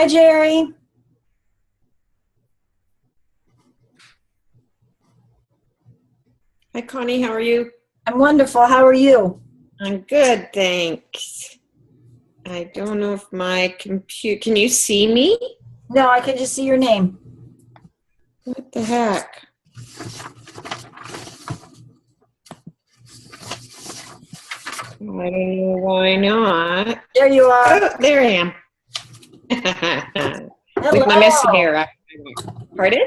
Hi, Jerry. Hi, Connie. How are you? I'm wonderful. How are you? I'm good, thanks. I don't know if my computer, can you see me? No, I can just see your name. What the heck? I don't know why not. There you are. Oh, there I am. With my messy Hello. hair. Pardon?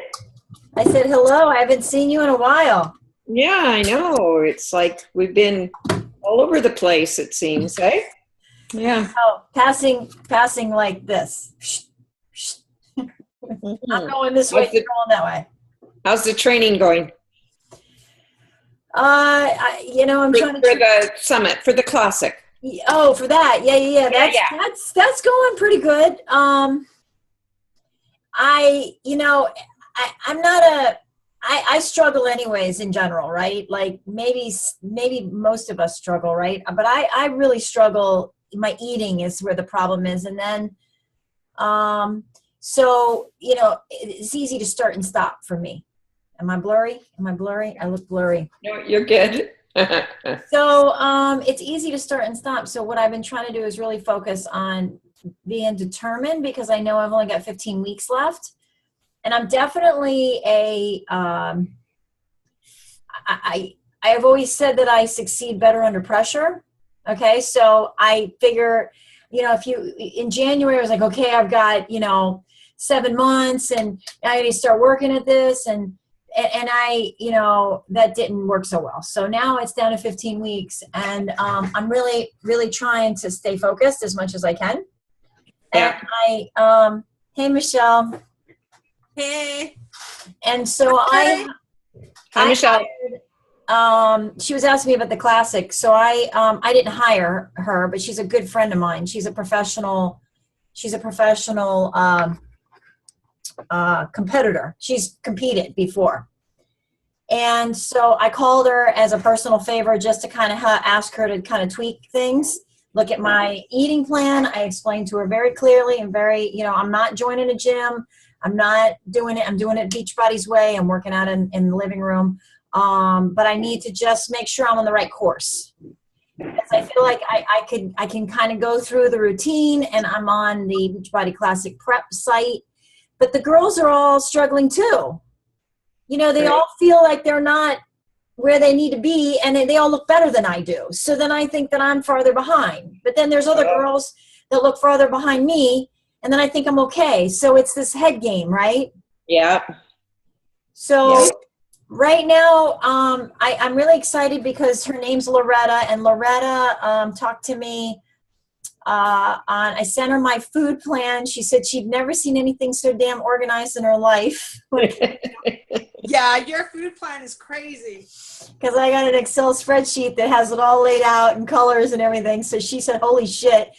I said hello. I haven't seen you in a while. Yeah, I know. It's like we've been all over the place, it seems, eh? Yeah. Oh, passing like this. I'm Mhm. going this way, you're going that way. How's the training going? I'm For, trying for to. the summit, for the classic. Oh, for that. Yeah. Yeah, That's yeah. that's going pretty good. I, you know, I'm not a. I struggle anyways in general, right? Like maybe most of us struggle, right? But I really struggle. My eating is where the problem is, and then so it's easy to start and stop for me. Am I blurry? I look blurry. No, you're good. So it's easy to start and stop. So what I've been trying to do is really focus on being determined, because I know I've only got 15 weeks left. And I'm definitely I have always said that I succeed better under pressure. Okay. So I figure, if you, in January, I was like, okay, I've got, 7 months and I need to start working at this. And I, that didn't work so well. So now it's down to 15 weeks, and I'm really, really trying to stay focused as much as I can. And Yeah. hey, Michelle. Hey. And so Hi, I Michelle. hired, she was asking me about the classic. So I didn't hire her, but she's a good friend of mine. She's a professional competitor. She's competed before. And so I called her as a personal favor, just to kind of ask her to kind of tweak things, look at my eating plan. I explained to her very clearly and I'm not joining a gym. I'm not doing it. I'm doing it Beachbody's way. I'm working out in the living room. But I need to just make sure I'm on the right course. Because I feel like I can kind of go through the routine, and I'm on the Beachbody Classic prep site. But the girls are all struggling too. They all feel like they're not where they need to be, and they all look better than I do. So then I think that I'm farther behind. But then there's other girls that look farther behind me, and then I think I'm okay. So it's this head game, right? Yeah. So right now, I'm really excited because her name's Loretta, and Loretta talked to me I sent her my food plan. She said she'd never seen anything so damn organized in her life. Yeah, your food plan is crazy. Because I got an Excel spreadsheet that has it all laid out in colors and everything. So she said, holy shit,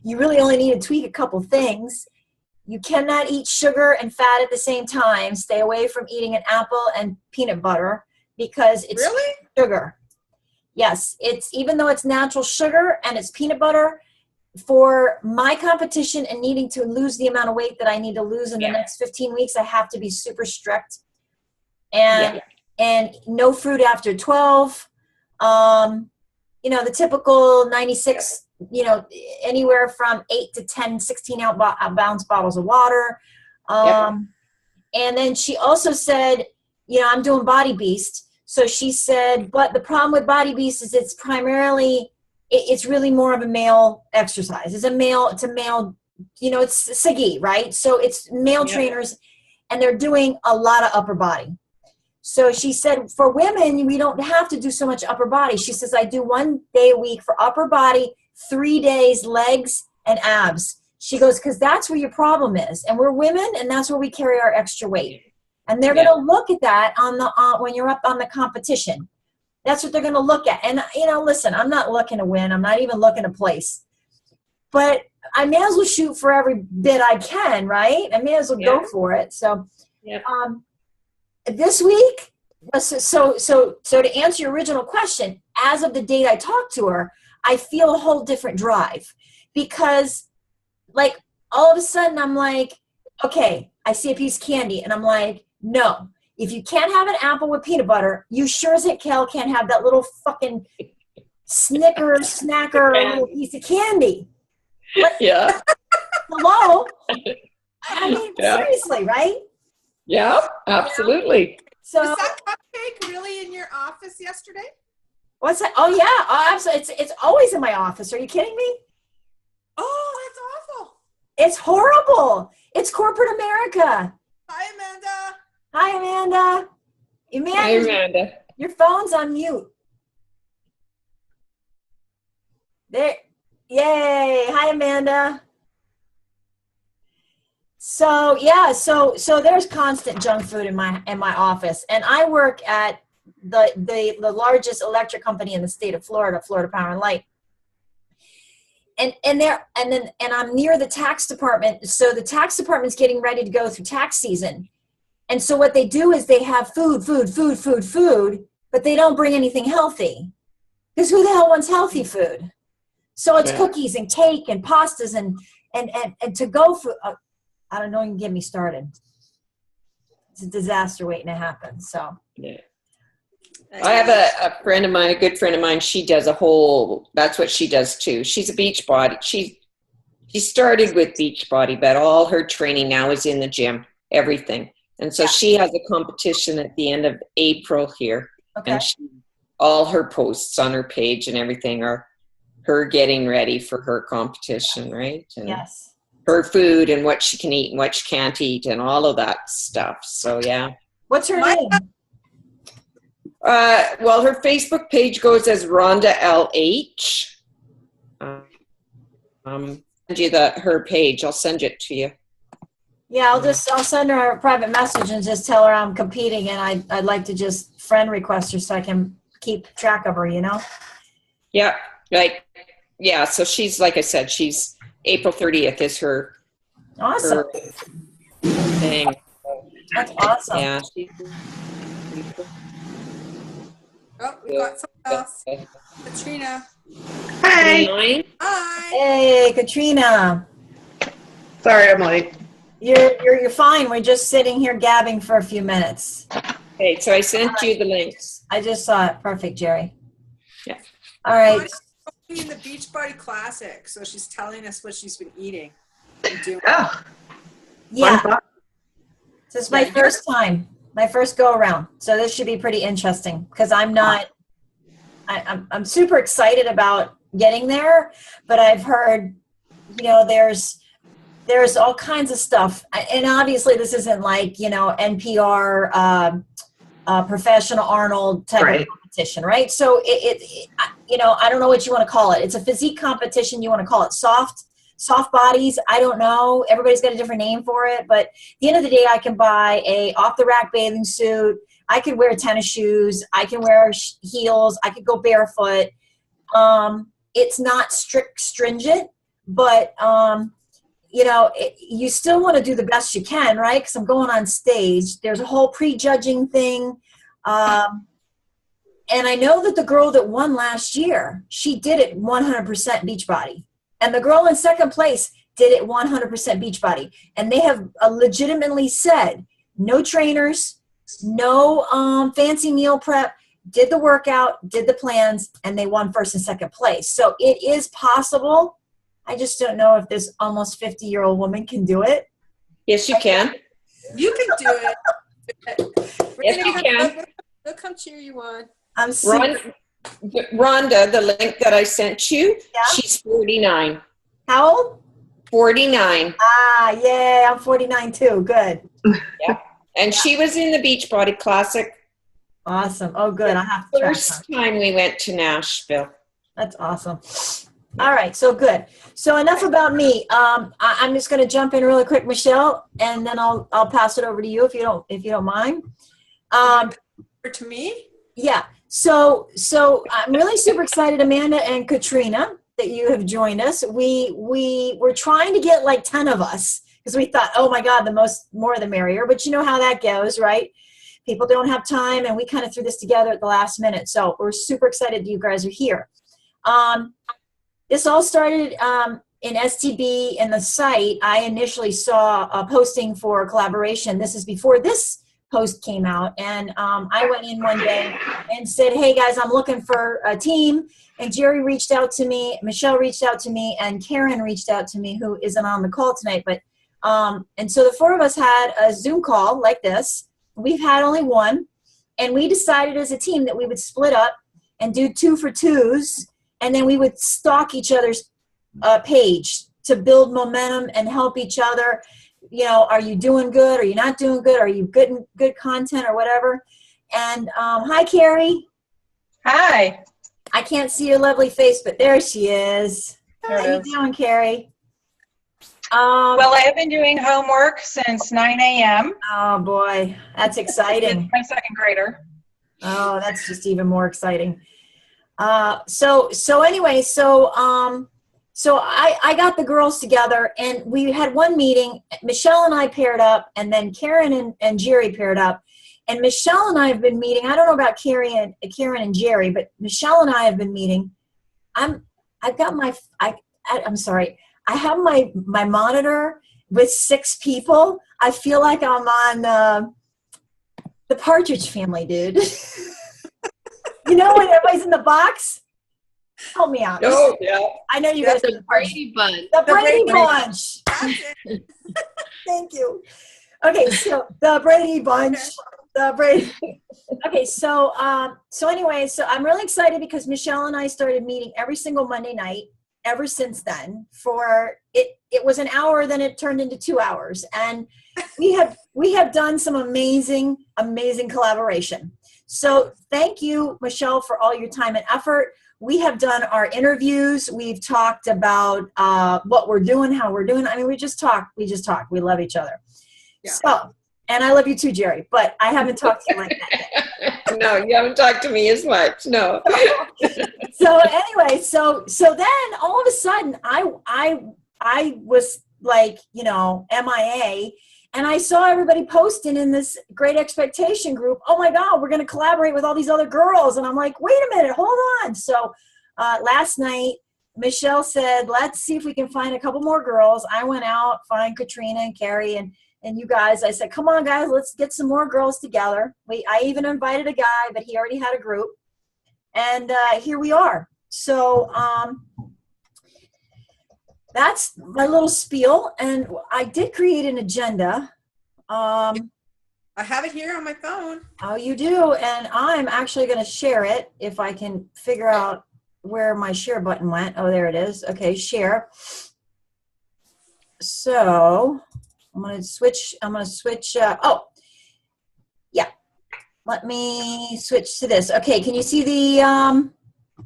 you really only need to tweak a couple things. You cannot eat sugar and fat at the same time. Stay away from eating an apple and peanut butter, because it's Really? sugar. Yes, even though it's natural sugar and it's peanut butter, for my competition and needing to lose the amount of weight that I need to lose in the next 15 weeks, I have to be super strict. And no fruit after 12. The typical 96, anywhere from 8 to 10, 16-ounce bottles of water. And then she also said, I'm doing Body Beast. So she said, but the problem with Body Beast is it's really more of a male exercise. It's a male, it's Sigi, right? So it's male trainers, and they're doing a lot of upper body. So she said, for women, we don't have to do so much upper body. She says, I do 1 day a week for upper body, 3 days legs and abs. She goes, because that's where your problem is. And we're women, and that's where we carry our extra weight. And they're going to look at that when you're up on the competition. That's what they're going to look at. And, listen, I'm not looking to win. I'm not even looking to place. But I may as well shoot for every bit I can, right? I may as well go for it. So this week, so to answer your original question, as of the date I talked to her, I feel a whole different drive. Because, like, all of a sudden I'm like, okay, I see a piece of candy and I'm like, no, if you can't have an apple with peanut butter, you sure as hell can't have that little fucking Snicker snacker little piece of candy. Like, Yeah. hello? I mean, Yeah. seriously, right? Yeah, absolutely. So Was that cupcake really in your office yesterday? what's that? Oh yeah, oh, absolutely. It's always in my office. Are you kidding me? Oh, that's awful. It's horrible. It's corporate America. Hi, Amanda. Hi, Amanda. Hi, Amanda. Your phone's on mute. There. Yay. Hi, Amanda. So yeah, so there's constant junk food in my office, and I work at the largest electric company in the state of Florida, Florida Power and Light. And I'm near the tax department, so the tax department's getting ready to go through tax season. And so what they do is they have food, but they don't bring anything healthy. Because who the hell wants healthy food? So it's cookies and cake and pastas and to go food. I don't know, you can get me started. It's a disaster waiting to happen. So yeah. I have a friend of mine, a good friend of mine. She does that's what she does too. She's a Beachbody. She started with Beachbody, but all her training now is in the gym, everything. And so she has a competition at the end of April here. Okay. And all her posts on her page and everything are her getting ready for her competition, right? And yes. her food and what she can eat and what she can't eat and all of that stuff. So, yeah. What's her name? Well, her Facebook page goes as Rhonda LH. Send you her page. I'll send it to you. Yeah, I'll send her a private message and just tell her I'm competing and I'd like to just friend request her so I can keep track of her, you know? Yeah, so she's, like I said, she's April 30th is her Awesome. her thing. That's awesome. Yeah. Oh, we got someone else. Katrina. Hi. Hi. Hey, Katrina. Sorry, I'm late. You're fine. We're just sitting here gabbing for a few minutes. Okay, so I sent you the links. I just saw it. Perfect, Jerry. Yeah. All right. In the Beachbody Classic, so she's telling us what she's been eating and doing. Oh, Yeah. fun. This is my first time, my first go around. So this should be pretty interesting because I'm super excited about getting there, but I've heard, there's all kinds of stuff. And obviously this isn't like, NPR, professional Arnold type of competition, right? So I don't know what you want to call it. It's a physique competition. You want to call it soft bodies. I don't know. Everybody's got a different name for it. But at the end of the day, I can buy a off the rack bathing suit. I can wear tennis shoes. I can wear heels. I could go barefoot. It's not stringent, but you still want to do the best you can, right? Because I'm going on stage. There's a whole prejudging thing. And I know that the girl that won last year, she did it 100% Beachbody. And the girl in second place did it 100% Beachbody. And they have legitimately said, no trainers, no fancy meal prep, did the workout, did the plans, and they won first and second place. So it is possible. I just don't know if this almost 50-year-old woman can do it. Yes, you can. You can do it. Yes, you can. They'll come cheer you on. I'm super. Rhonda, the link that I sent you, she's 49. How old? 49. Ah, yeah, I'm 49 too. Good. Yeah. And she was in the Beachbody Classic. Awesome. Oh, good. I have to First time we went to Nashville. That's awesome. All right, so good. So enough about me. I'm just going to jump in really quick, Michelle, and then I'll pass it over to you if you don't mind. To me? Yeah. So I'm really super excited, Amanda and Katrina, that you have joined us. We were trying to get like 10 of us because we thought, oh my God, the more the merrier. But you know how that goes, right? People don't have time, and we kind of threw this together at the last minute. So we're super excited that you guys are here. This all started in STB in the site, I initially saw a posting for a collaboration. This is before this post came out. And I went in one day and said, hey guys, I'm looking for a team. And Jerry reached out to me, Michelle reached out to me, and Karen reached out to me, who isn't on the call tonight. But and so the four of us had a Zoom call like this. We've had only one. And we decided as a team that we would split up and do 2 for 2s. And then we would stalk each other's page to build momentum and help each other. You know, are you doing good? Are you not doing good? Are you good content or whatever? And hi, Carrie. Hi. I can't see your lovely face, but there she is. There How it you is. doing, Carrie? Well, I have been doing homework since 9 a.m. Oh boy, that's exciting. My second grader. Oh, that's just even more exciting. So I got the girls together and we had one meeting. Michelle and I paired up, and then Karen and Jerry paired up. And Michelle and I have been meeting. I don't know about Karen and Jerry, but Michelle and I have been meeting. I'm sorry. I have my monitor with 6 people. I feel like I'm on the Partridge Family, dude. You know when everybody's in the box? Help me out. Oh, yeah. I know you guys are The Brady Bunch. the Brady Brady Bunch. That's it. Thank you. Okay, so the Brady Bunch. The Brady. Okay, so anyway, so I'm really excited because Michelle and I started meeting every single Monday night ever since then. For it was an hour, then it turned into 2 hours, and we have done some amazing collaboration. So thank you, Michelle, for all your time and effort. We have done our interviews. We've talked about what we're doing, how we're doing. I mean, we just talk. We love each other. Yeah. So, and I love you too, Jerry, but I haven't talked to you like that yet. No, you haven't talked to me as much. No. So anyway, so then all of a sudden I was like, you know, MIA, and I saw everybody posting in this Great Expectation group, oh my God, we're going to collaborate with all these other girls. And I'm like, wait a minute, hold on. So last night, Michelle said, let's see if we can find a couple more girls. I went out, find Katrina and Carrie and you guys. I said, come on, guys, let's get some more girls together. I even invited a guy, but he already had a group. And here we are. So that's my little spiel. And I did create an agenda. I have it here on my phone. Oh, you do? And I'm actually going to share it if I can figure out where my share button went. Oh, there it is. Okay, share. So I'm going to switch. Oh, yeah. Let me switch to this. Okay, can you see the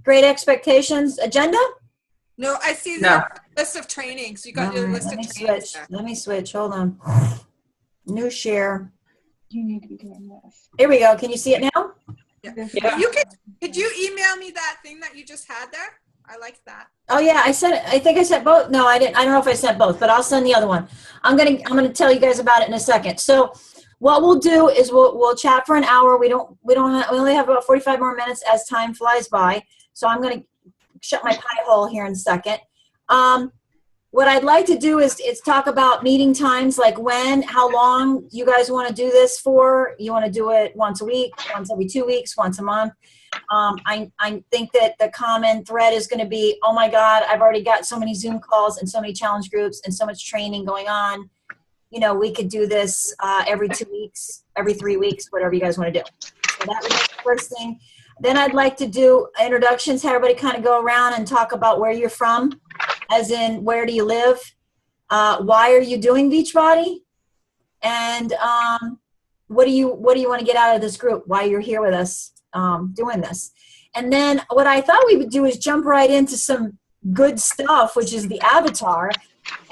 Great Expectations agenda? No, I see the list of trainings. You got your list of trainings. Let me switch. Hold on. New share. You need to be doing this. Here we go. Can you see it now? Yeah. Yeah. Could you email me that thing that you just had there? I liked that. Oh yeah, I think I sent both. No, I didn't. I don't know if I sent both, but I'll send the other one. I'm gonna tell you guys about it in a second. So what we'll do is we'll chat for an hour. We only have about 45 more minutes as time flies by. So I'm gonna shut my pie hole here in a second. What I'd like to do is talk about meeting times, like when, how long you guys want to do this for. You want to do it once a week, once every 2 weeks, once a month. I think that the common thread is going to be, oh my God, I've already got so many Zoom calls and so many challenge groups and so much training going on. You know, we could do this every 2 weeks, every 3 weeks, whatever you guys want to do. So that would be the first thing. Then I'd like to do introductions, have everybody kind of go around and talk about where you're from, as in where do you live, why are you doing Beachbody, and what do you want to get out of this group, why you're here with us doing this. And then what I thought we would do is jump right into some good stuff, which is the avatar.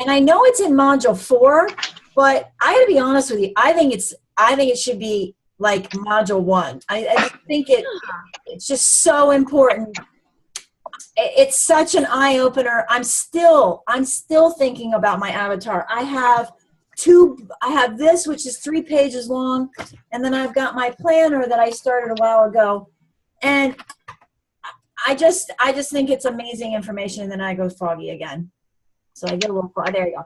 And I know it's in module 4, but I gotta be honest with you, I think it should be like module 1. I just think it's just so important. It's such an eye-opener. I'm still thinking about my avatar. I have this, which is 3 pages long, and then I've got my planner that I started a while ago. And I just think it's amazing information, and then I go foggy again. So I get a little, there you go.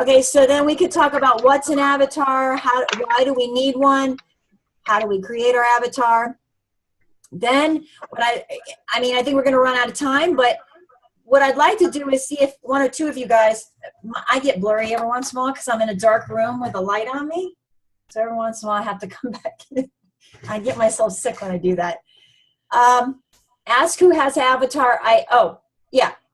Okay, so then we could talk about what's an avatar, why do we need one, how do we create our avatar. Then, I think we're going to run out of time, but what I'd like to do is see if one or two of you guys, I get blurry every once in a while because I'm in a dark room with a light on me. So every once in a while I have to come back in. I get myself sick when I do that. Ask who has avatar.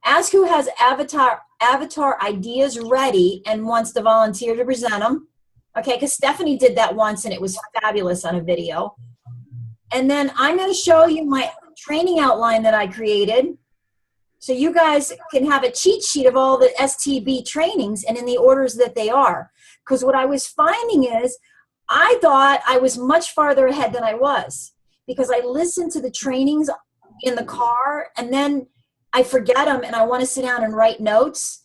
Ask who has avatar ideas ready and wants to volunteer to present them. Okay, because Stephanie did that once and it was fabulous on a video. And then I'm going to show you my training outline that I created. So you guys can have a cheat sheet of all the STB trainings and in the orders that they are. Because what I was finding is I thought I was much farther ahead than I was because I listened to the trainings in the car and then I forget them and I want to sit down and write notes.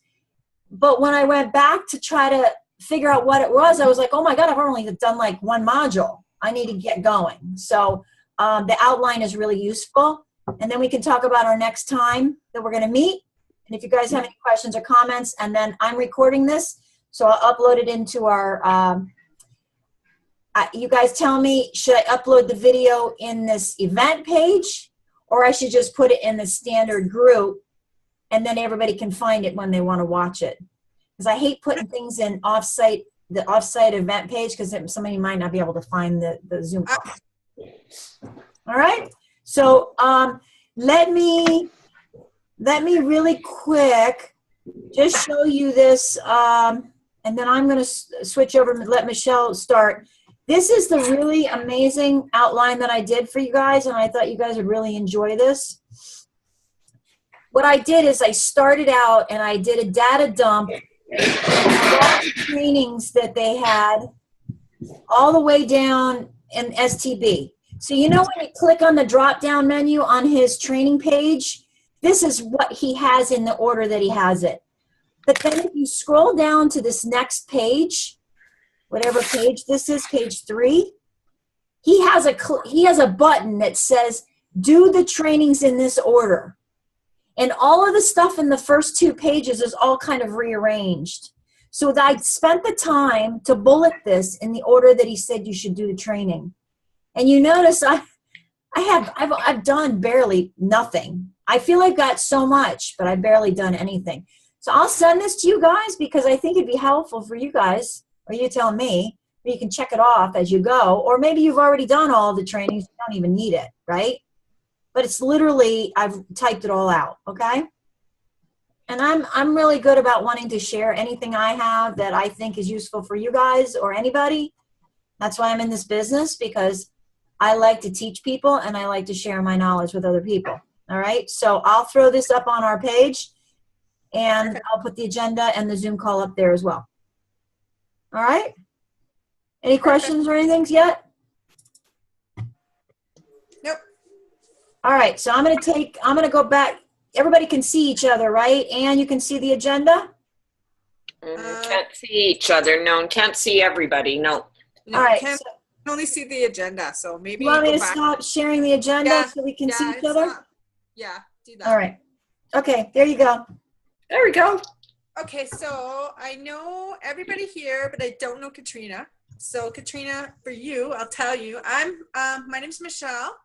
But when I went back to try to figure out what it was, I was like, oh my God, I've only done like one module. I need to get going. So the outline is really useful. And then we can talk about our next time that we're going to meet. And if you guys have any questions or comments, and then I'm recording this, so I'll upload it into our, you guys tell me, should I upload the video in this event page or I should just put it in the standard group and then everybody can find it when they want to watch it? Because I hate putting things in the offsite event page because somebody might not be able to find the Zoom call. All right. So let me really quick just show you this, and then I'm going to switch over and let Michelle start. This is the really amazing outline that I did for you guys, and I thought you guys would really enjoy this. What I did is I started out and I did a data dump of all the trainings that they had all the way down in STB. So you know when you click on the drop-down menu on his training page, this is what he has in the order that he has it. But then if you scroll down to this next page, whatever page this is, page 3, he has a button that says, do the trainings in this order. And all of the stuff in the first 2 pages is all kind of rearranged. So I spent the time to bullet this in the order that he said you should do the training. And you notice I've done barely nothing. I feel I've got so much, but I've barely done anything. So I'll send this to you guys because I think it'd be helpful for you guys, or you tell me, or you can check it off as you go, or maybe you've already done all the trainings, you don't even need it, right? But it's literally, I've typed it all out, okay? And I'm really good about wanting to share anything I have that I think is useful for you guys or anybody. That's why I'm in this business, because I like to teach people and I like to share my knowledge with other people. All right, so I'll throw this up on our page and I'll put the agenda and the Zoom call up there as well. All right, any questions or anything yet? Nope. All right, so I'm gonna go back. Everybody can see each other, right? And you can see the agenda? Can't see each other. No, can't see everybody. No. No, All right, can only see the agenda, so maybe you want me go to back. stop sharing the agenda so we can see each other? Yeah, do that. All right. Okay, there you go. There we go. Okay, so I know everybody here, but I don't know Katrina. So Katrina, for you, I'll tell you, my name's Michelle.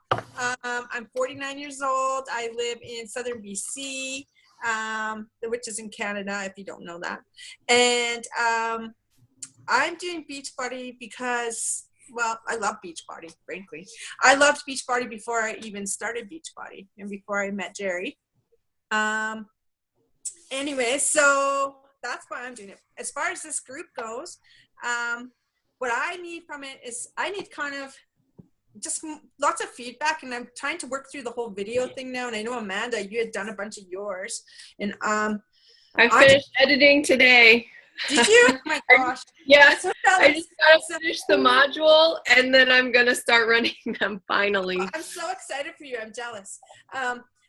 I'm 49 years old. I live in southern BC, which is in Canada, if you don't know that. And I'm doing Beachbody because, well, I love Beachbody, frankly. I loved Beachbody before I even started Beachbody and before I met Jerry. Anyway, so that's why I'm doing it. As far as this group goes, what I need from it is I need kind of just lots of feedback, and I'm trying to work through the whole video thing now. And I know, Amanda, you had done a bunch of yours. And I finished editing today. Did you? Oh my gosh. Yeah, So I just gotta finish the module and then I'm gonna start running them finally. I'm so excited for you. I'm jealous.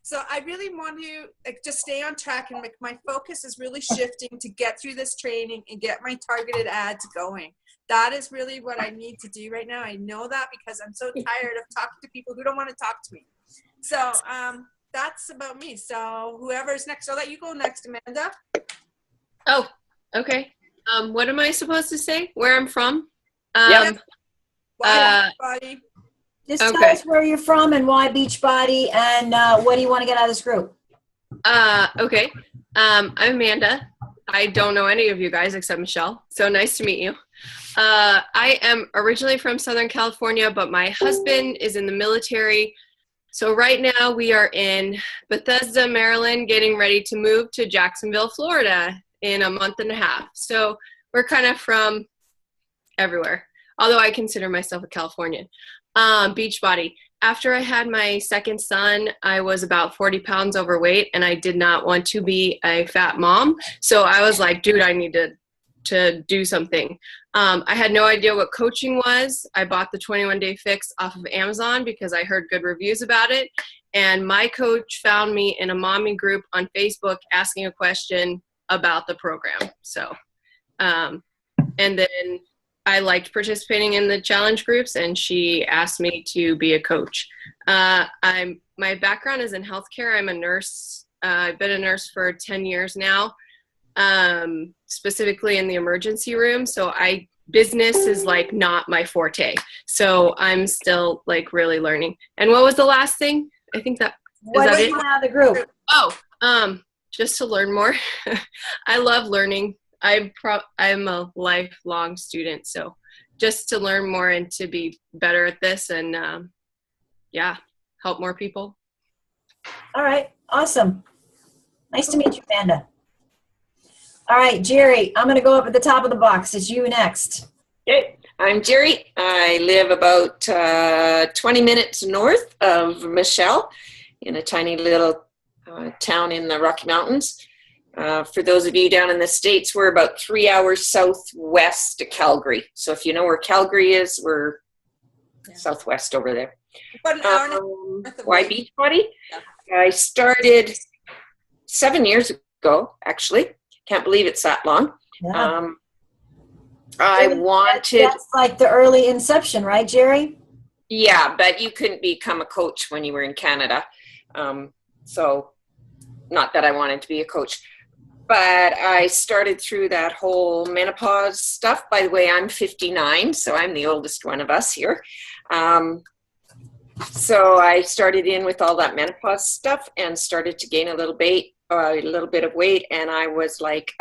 So I really want to just stay on track, and my focus is really shifting to get through this training and get my targeted ads going. That is really what I need to do right now. I know that because I'm so tired of talking to people who don't want to talk to me. So that's about me. So whoever's next, I'll let you go next, Amanda. Oh, okay. What am I supposed to say? Where I'm from? Yep. Why Beachbody? Just tell Okay. us where you're from and why Beachbody, and what do you want to get out of this group? Okay. I'm Amanda. I don't know any of you guys except Michelle. So nice to meet you. I am originally from Southern California, but my husband is in the military. So right now we are in Bethesda, Maryland, getting ready to move to Jacksonville, Florida in a month and a half. So we're kind of from everywhere, although I consider myself a Californian. Beachbody. After I had my second son, I was about 40 pounds overweight, and I did not want to be a fat mom. So I was like, dude, I need to do something. I had no idea what coaching was. I bought the 21-day fix off of Amazon because I heard good reviews about it. And my coach found me in a mommy group on Facebook asking a question about the program. So, and then I liked participating in the challenge groups, and she asked me to be a coach. My background is in healthcare. I'm a nurse. I've been a nurse for 10 years now, specifically in the emergency room. So business is like not my forte. So I'm still like really learning. And what was the last thing? I think that What is do that you it? want out of the group? Oh, just to learn more. I love learning. I'm a lifelong student, so just to learn more and to be better at this, and help more people. All right, awesome. Nice to meet you, Amanda. All right, Jerry, I'm going to go up at the top of the box. It's you next. Okay, I'm Jerry. I live about 20 minutes north of Michelle in a tiny little town in the Rocky Mountains. For those of you down in the States, we're about 3 hours southwest of Calgary. So if you know where Calgary is, we're southwest over there. About an hour and a half north of Why Lake. Beachbody? Yeah. I started 7 years ago, actually. Can't believe it's that long. Yeah. I wanted... That's like the early inception, right, Jerry? Yeah, but you couldn't become a coach when you were in Canada. So not that I wanted to be a coach. But I started through that whole menopause stuff. By the way, I'm 59, so I'm the oldest one of us here. So I started in with all that menopause stuff and started to gain a little bit of weight. And I was like,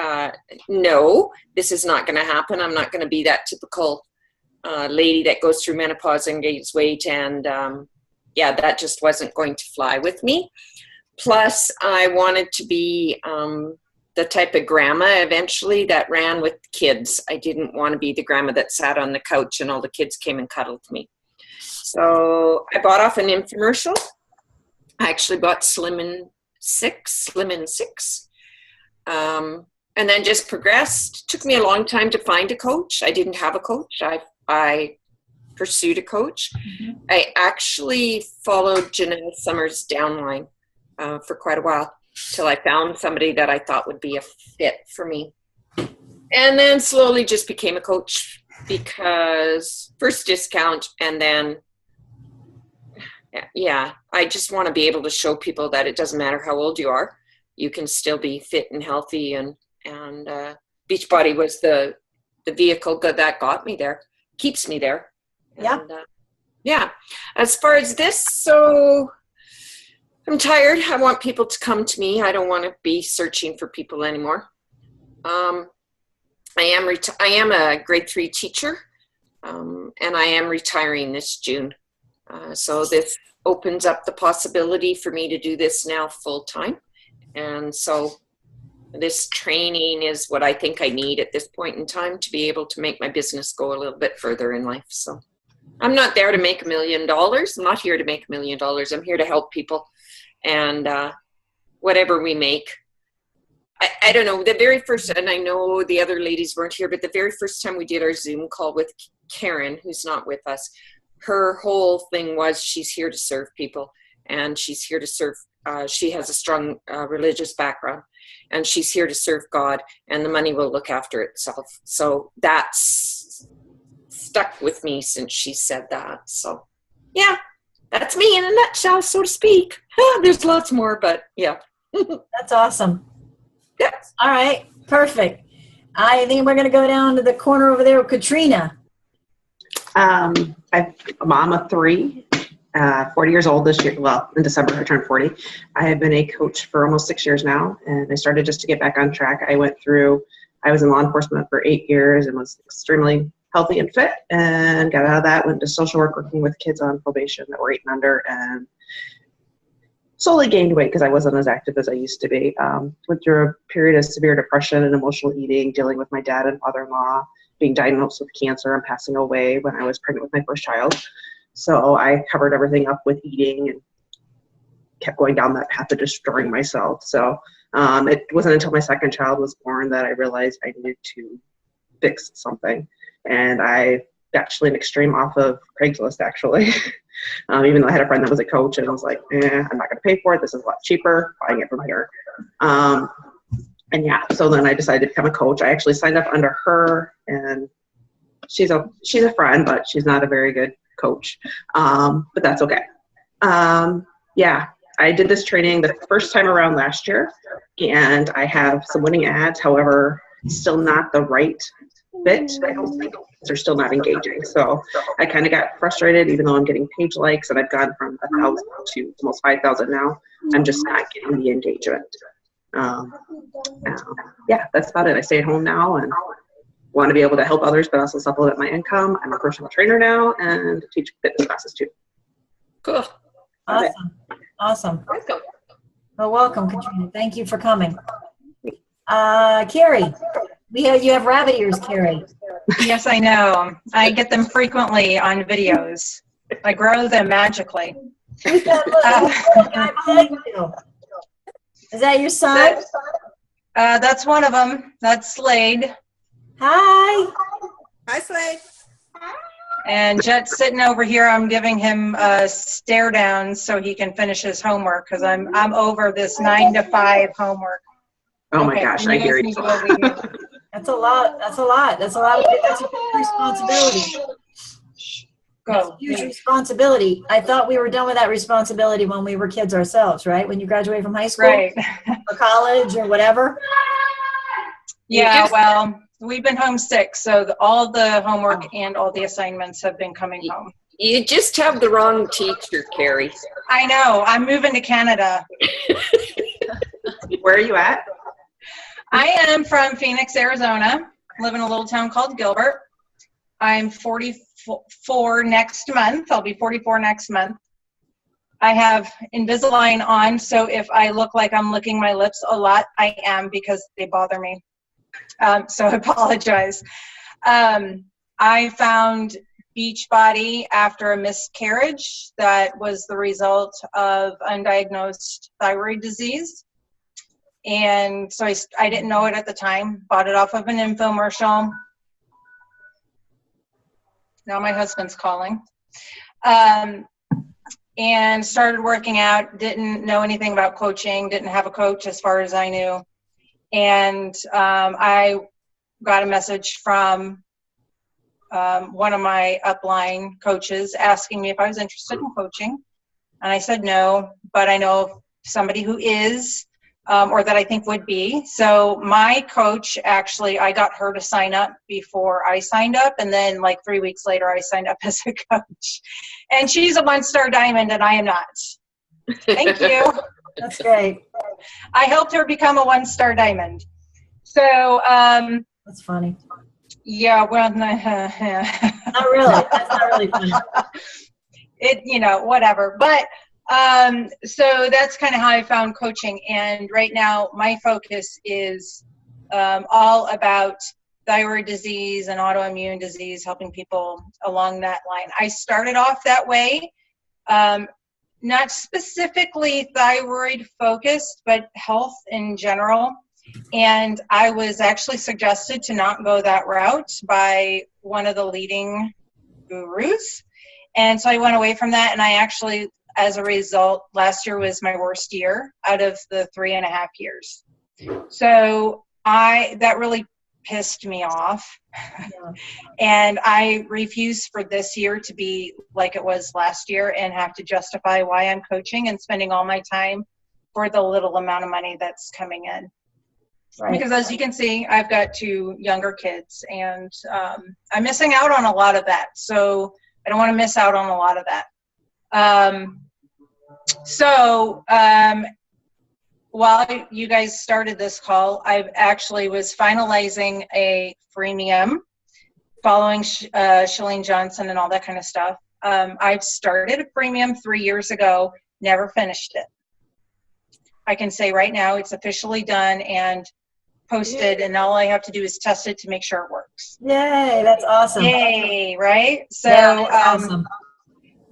no, this is not going to happen. I'm not going to be that typical lady that goes through menopause and gains weight. And that just wasn't going to fly with me. Plus, I wanted to be the type of grandma eventually that ran with kids. I didn't want to be the grandma that sat on the couch and all the kids came and cuddled me. So I bought off an infomercial. I actually bought Slim in 6. And then just progressed. Took me a long time to find a coach. I didn't have a coach. I pursued a coach. Mm-hmm. I actually followed Janelle Summers' downline for quite a while till I found somebody that I thought would be a fit for me. And then slowly just became a coach because first discount, and then I just want to be able to show people that it doesn't matter how old you are, you can still be fit and healthy, and Beachbody was the vehicle that got me there, keeps me there. And, as far as this, so I'm tired. I want people to come to me. I don't want to be searching for people anymore. I am a grade 3 teacher, and I am retiring this June. So this opens up the possibility for me to do this now full time. And so this training is what I think I need at this point in time to be able to make my business go a little bit further in life. So I'm not there to make $1 million. I'm not here to make $1 million. I'm here to help people. And whatever we make, I don't know, the very first, and I know the other ladies weren't here, but the very first time we did our Zoom call with Karen, who's not with us, her whole thing was she's here to serve people, and she's here to serve. She has a strong religious background, and she's here to serve God, and the money will look after itself. So that's stuck with me since she said that. So yeah, that's me in a nutshell, so to speak. There's lots more, but yeah. That's awesome. Yeah. All right. Perfect. I think we're going to go down to the corner over there with Katrina. I'm a mom of 3, 40 years old this year. Well, in December I turned 40. I have been a coach for almost 6 years now, and I started just to get back on track. I was in law enforcement for 8 years and was extremely healthy and fit, and got out of that, went to social work working with kids on probation that were 8 and under, and slowly gained weight because I wasn't as active as I used to be. Went through a period of severe depression and emotional eating, dealing with my dad and father-in-law being diagnosed with cancer and passing away when I was pregnant with my first child. So I covered everything up with eating and kept going down that path of destroying myself. So it wasn't until my second child was born that I realized I needed to fix something. And I actually an extreme off of Craigslist, actually. Even though I had a friend that was a coach, and I was like, I'm not going to pay for it. This is a lot cheaper buying it from here. And yeah, so then I decided to become a coach. I actually signed up under her, and she's a friend, but she's not a very good coach. But that's okay. Yeah, I did this training the first time around last year, and I have some winning ads. However, still not the right fit. I don't think they're still not engaging. So I kind of got frustrated, even though I'm getting page likes and I've gone from 1,000 to almost 5,000 now. I'm just not getting the engagement. Yeah, that's about it. I stay at home now and want to be able to help others, but also supplement my income. I'm a personal trainer now and teach fitness classes too. Cool. Awesome. Well, welcome, Katrina. Thank you for coming. Carrie, you have rabbit ears, Carrie. Yes, I know. I get them frequently on videos. I grow them magically. Who's that little guy behind you? Is that your son? That's one of them. That's Slade. Hi. Hi, Slade. And Jet's sitting over here. I'm giving him a stare down so he can finish his homework because I'm over this 9 to 5 homework. Oh my gosh, I hear you. That's a lot. That's a huge responsibility. That's a huge responsibility. I thought we were done with that responsibility when we were kids ourselves, right? When you graduated from high school, right, or college or whatever. Yeah, well, we've been homesick, so all the homework and all the assignments have been coming home. You just have the wrong teacher, Carrie. I know. I'm moving to Canada. Where are you at? I am from Phoenix, Arizona. Live in a little town called Gilbert. I'm 44 next month. I'll be 44 next month. I have Invisalign on, so if I look like I'm licking my lips a lot, I am because they bother me. So I apologize. I found Beachbody after a miscarriage that was the result of undiagnosed thyroid disease. And so I didn't know it at the time, bought it off of an infomercial. Now my husband's calling. And started working out, didn't know anything about coaching, didn't have a coach as far as I knew. And I got a message from one of my upline coaches asking me if I was interested in coaching. And I said no, but I know somebody who is, or that I think would be. So my coach, actually, I got her to sign up before I signed up. And then like 3 weeks later, I signed up as a coach. And she's a 1-star diamond and I am not. Thank you. That's great. I helped her become a 1-star diamond. So, that's funny. Yeah, well, not really. That's not really funny. Whatever. But, so that's kind of how I found coaching. And right now my focus is all about thyroid disease and autoimmune disease, helping people along that line. I started off that way, not specifically thyroid focused, but health in general. And I was actually suggested to not go that route by one of the leading gurus. And so I went away from that. And I actually, as a result, last year was my worst year out of the 3.5 years. So that really pissed me off. Yeah. And I refuse for this year to be like it was last year and have to justify why I'm coaching and spending all my time for the little amount of money that's coming in. Right. Because as you can see, I've got 2 younger kids, and I'm missing out on a lot of that. So I don't want to miss out on a lot of that. While you guys started this call, I actually was finalizing a freemium following Shalene Johnson and all that kind of stuff. I've started a freemium 3 years ago, never finished it. I can say right now it's officially done and posted, and all I have to do is test it to make sure it works. Yay, that's awesome. Yay, right? So, Yeah, that's awesome.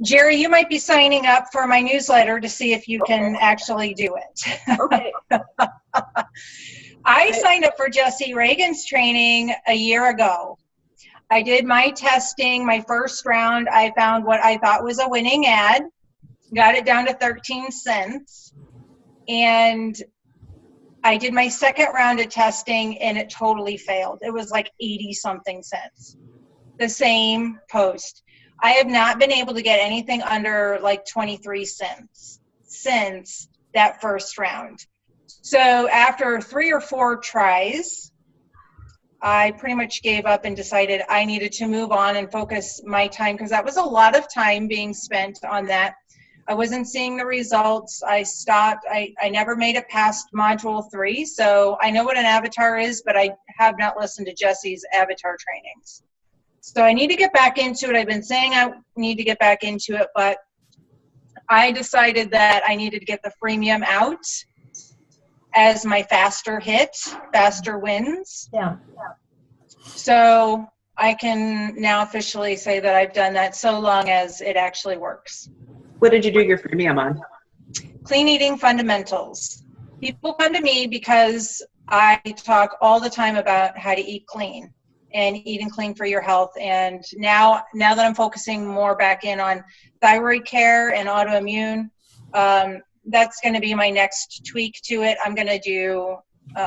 Jerry, you might be signing up for my newsletter to see if you can actually do it. Okay. I signed up for Jesse Reagan's training a year ago. I did my testing, my first round. I found what I thought was a winning ad, got it down to 13 cents. And I did my second round of testing and it totally failed. It was like 80 something cents. The same post. I have not been able to get anything under like 23 cents since that first round. So after 3 or 4 tries, I pretty much gave up and decided I needed to move on and focus my time, because that was a lot of time being spent on that. I wasn't seeing the results. I stopped. I never made it past module 3. So I know what an avatar is, but I have not listened to Jesse's avatar trainings. So I need to get back into it. I've been saying I need to get back into it, but I decided that I needed to get the freemium out as my faster hit, faster wins. Yeah. So I can now officially say that I've done that, so long as it actually works. What did you do your freemium on? Clean eating fundamentals. People come to me because I talk all the time about how to eat clean and eating clean for your health. And now that I'm focusing more back in on thyroid care and autoimmune, that's going to be my next tweak to it. I'm going to do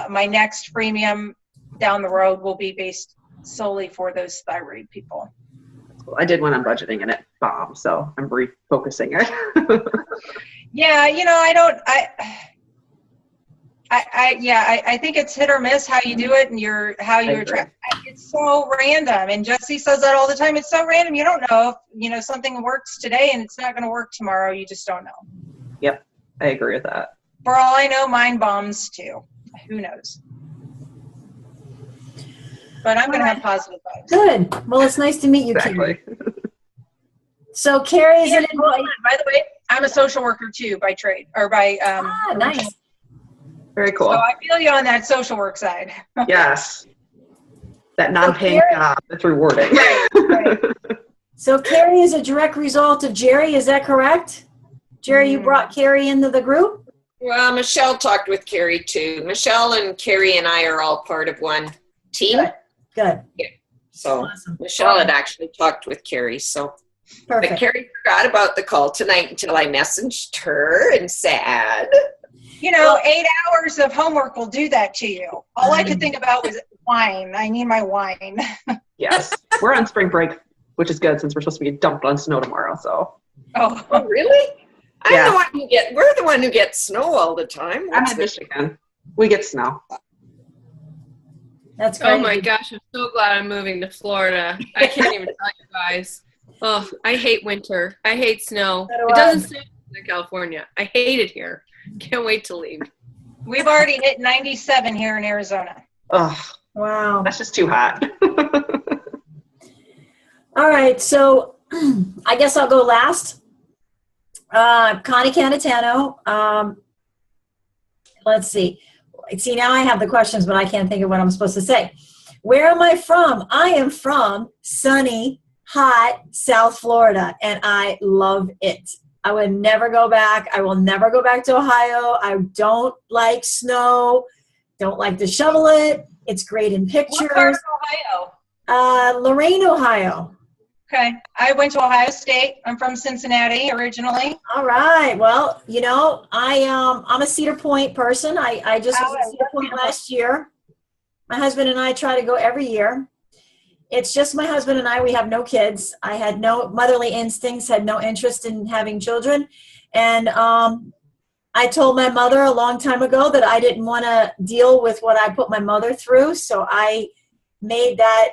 my next freemium down the road will be based solely for those thyroid people. I did one on budgeting and it bombed, so I'm refocusing it. Yeah, I think it's hit or miss how you do it and how you attract. It's so random, and Jesse says that all the time. It's so random. You don't know if something works today and it's not going to work tomorrow. You just don't know. Yep, I agree with that. For all I know, mine bombs too. Who knows? But I'm going to have positive vibes. Good. Well, it's nice to meet you, Exactly. Carrie. So Carrie is an employee. By the way, I'm a social worker too by trade or by. Nice. Very cool. So I feel you on that social work side. Yes. That non-paying job that's rewarding. Right. So Carrie is a direct result of Jerry. Is that correct? Jerry, you brought Carrie into the group? Well, Michelle talked with Carrie too. Michelle and Carrie and I are all part of one team. Good. Yeah. So Awesome. Michelle had actually talked with Carrie. So, Perfect. but Carrie forgot about the call tonight until I messaged her and said, 8 hours of homework will do that to you. All I could think about was wine. I need my wine. Yes. We're on spring break, which is good since we're supposed to be dumped on snow tomorrow. So. Oh, really? Yeah. We're the one who gets snow all the time. I'm in Michigan. We get snow. That's great. Oh my gosh, I'm so glad I'm moving to Florida. I can't even tell you guys. Oh, I hate winter. I hate snow. So do It I. doesn't snow in California. I hate it here. Can't wait to leave. we've already hit 97 here in Arizona. Ugh, Wow. that's just too hot. All right. So I guess I'll go last. Connie Canatano. Let's see. See, now I have the questions, but I can't think of what I'm supposed to say. Where am I from? I am from sunny, hot South Florida, and I love it. I would never go back. I will never go back to Ohio. I don't like snow. Don't like to shovel it. It's great in pictures. What part of Ohio? Lorain, Ohio. Okay. I went to Ohio State. I'm from Cincinnati originally. All right. Well, I'm a Cedar Point person. I just was at Cedar Point last year. My husband and I try to go every year. It's just my husband and I. We have no kids. I had no motherly instincts, had no interest in having children. And I told my mother a long time ago that I didn't want to deal with what I put my mother through, so I made that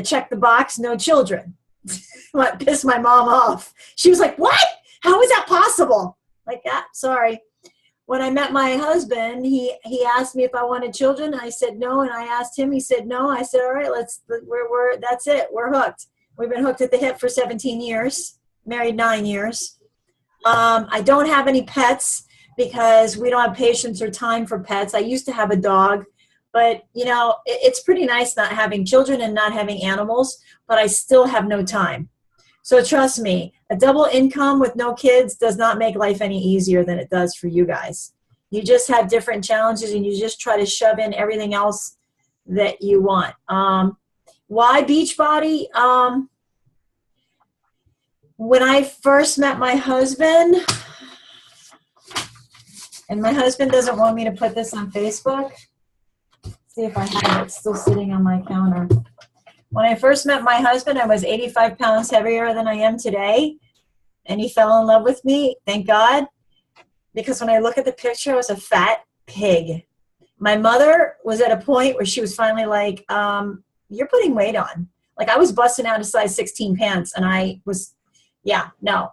check the box, no children. What pissed my mom off. She was like, what? How is that possible? Like, yeah, sorry. When I met my husband, he asked me if I wanted children. I said no, and I asked him. He said no. I said, all right, that's it. We're hooked. We've been hooked at the hip for 17 years, married 9 years. I don't have any pets because we don't have patience or time for pets. I used to have a dog, but it's pretty nice not having children and not having animals, but I still have no time. So trust me, a double income with no kids does not make life any easier than it does for you guys. You just have different challenges and you just try to shove in everything else that you want. Why Beachbody? When I first met my husband, and my husband doesn't want me to put this on Facebook. See if I have it still sitting on my counter. When I first met my husband, I was 85 pounds heavier than I am today, and he fell in love with me, thank God, because when I look at the picture, I was a fat pig. My mother was at a point where she was finally like, you're putting weight on. Like, I was busting out a size 16 pants, and I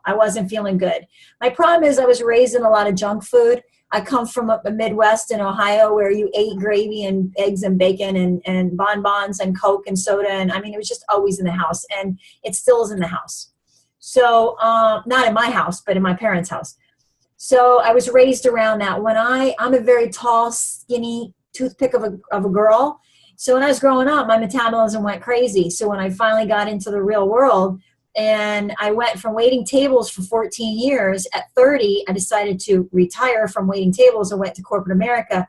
wasn't feeling good. My problem is I was raised in a lot of junk food. I come from the Midwest in Ohio where you ate gravy and eggs and bacon and bonbons and Coke and soda. And I mean, it was just always in the house, and it still is in the house. So not in my house, but in my parents' house. So I was raised around that. I'm a very tall, skinny toothpick of a girl. So when I was growing up, my metabolism went crazy. So when I finally got into the real world, and I went from waiting tables for 14 years. At 30, I decided to retire from waiting tables and went to corporate America.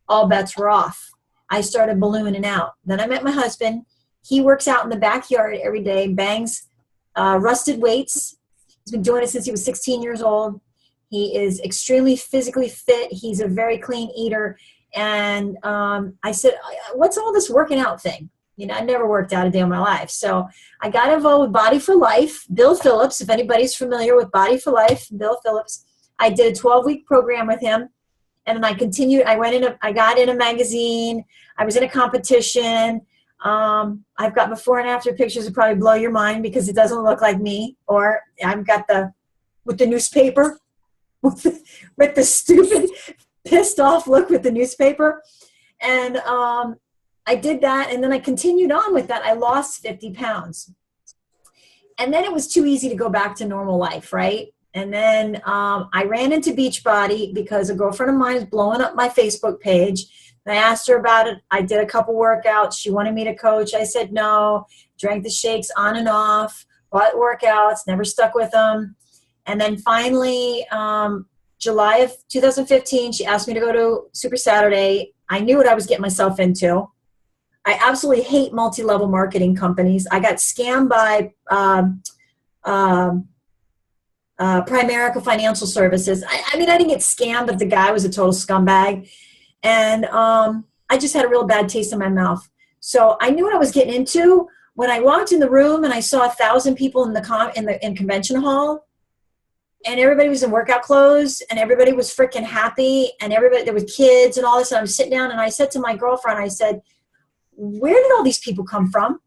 All bets were off. I started ballooning out. Then I met my husband. He works out in the backyard every day, bangs rusted weights. He's been doing it since he was 16 years old. He is extremely physically fit. He's a very clean eater. And I said, what's all this working out thing? I never worked out a day in my life. So I got involved with Body for Life. Bill Phillips, if anybody's familiar with Body for Life, Bill Phillips. I did a 12-week program with him. And then I continued. I got in a magazine. I was in a competition. I've got before and after pictures that probably blow your mind because it doesn't look like me. Or I've got with the newspaper, with the stupid, pissed off look with the newspaper. And I did that, and then I continued on with that. I lost 50 pounds. And then it was too easy to go back to normal life, right? And then I ran into Beachbody because a girlfriend of mine is blowing up my Facebook page. And I asked her about it. I did a couple workouts. She wanted me to coach. I said no. Drank the shakes on and off. Bought workouts. Never stuck with them. And then finally, July of 2015, she asked me to go to Super Saturday. I knew what I was getting myself into. I absolutely hate multi-level marketing companies. I got scammed by Primerica Financial Services. I mean, I didn't get scammed, but the guy was a total scumbag. And I just had a real bad taste in my mouth. So I knew what I was getting into. When I walked in the room and I saw 1,000 people in convention hall, and everybody was in workout clothes, and everybody was freaking happy, and there were kids and all this, and I was sitting down, and I said to my girlfriend, I said, where did all these people come from?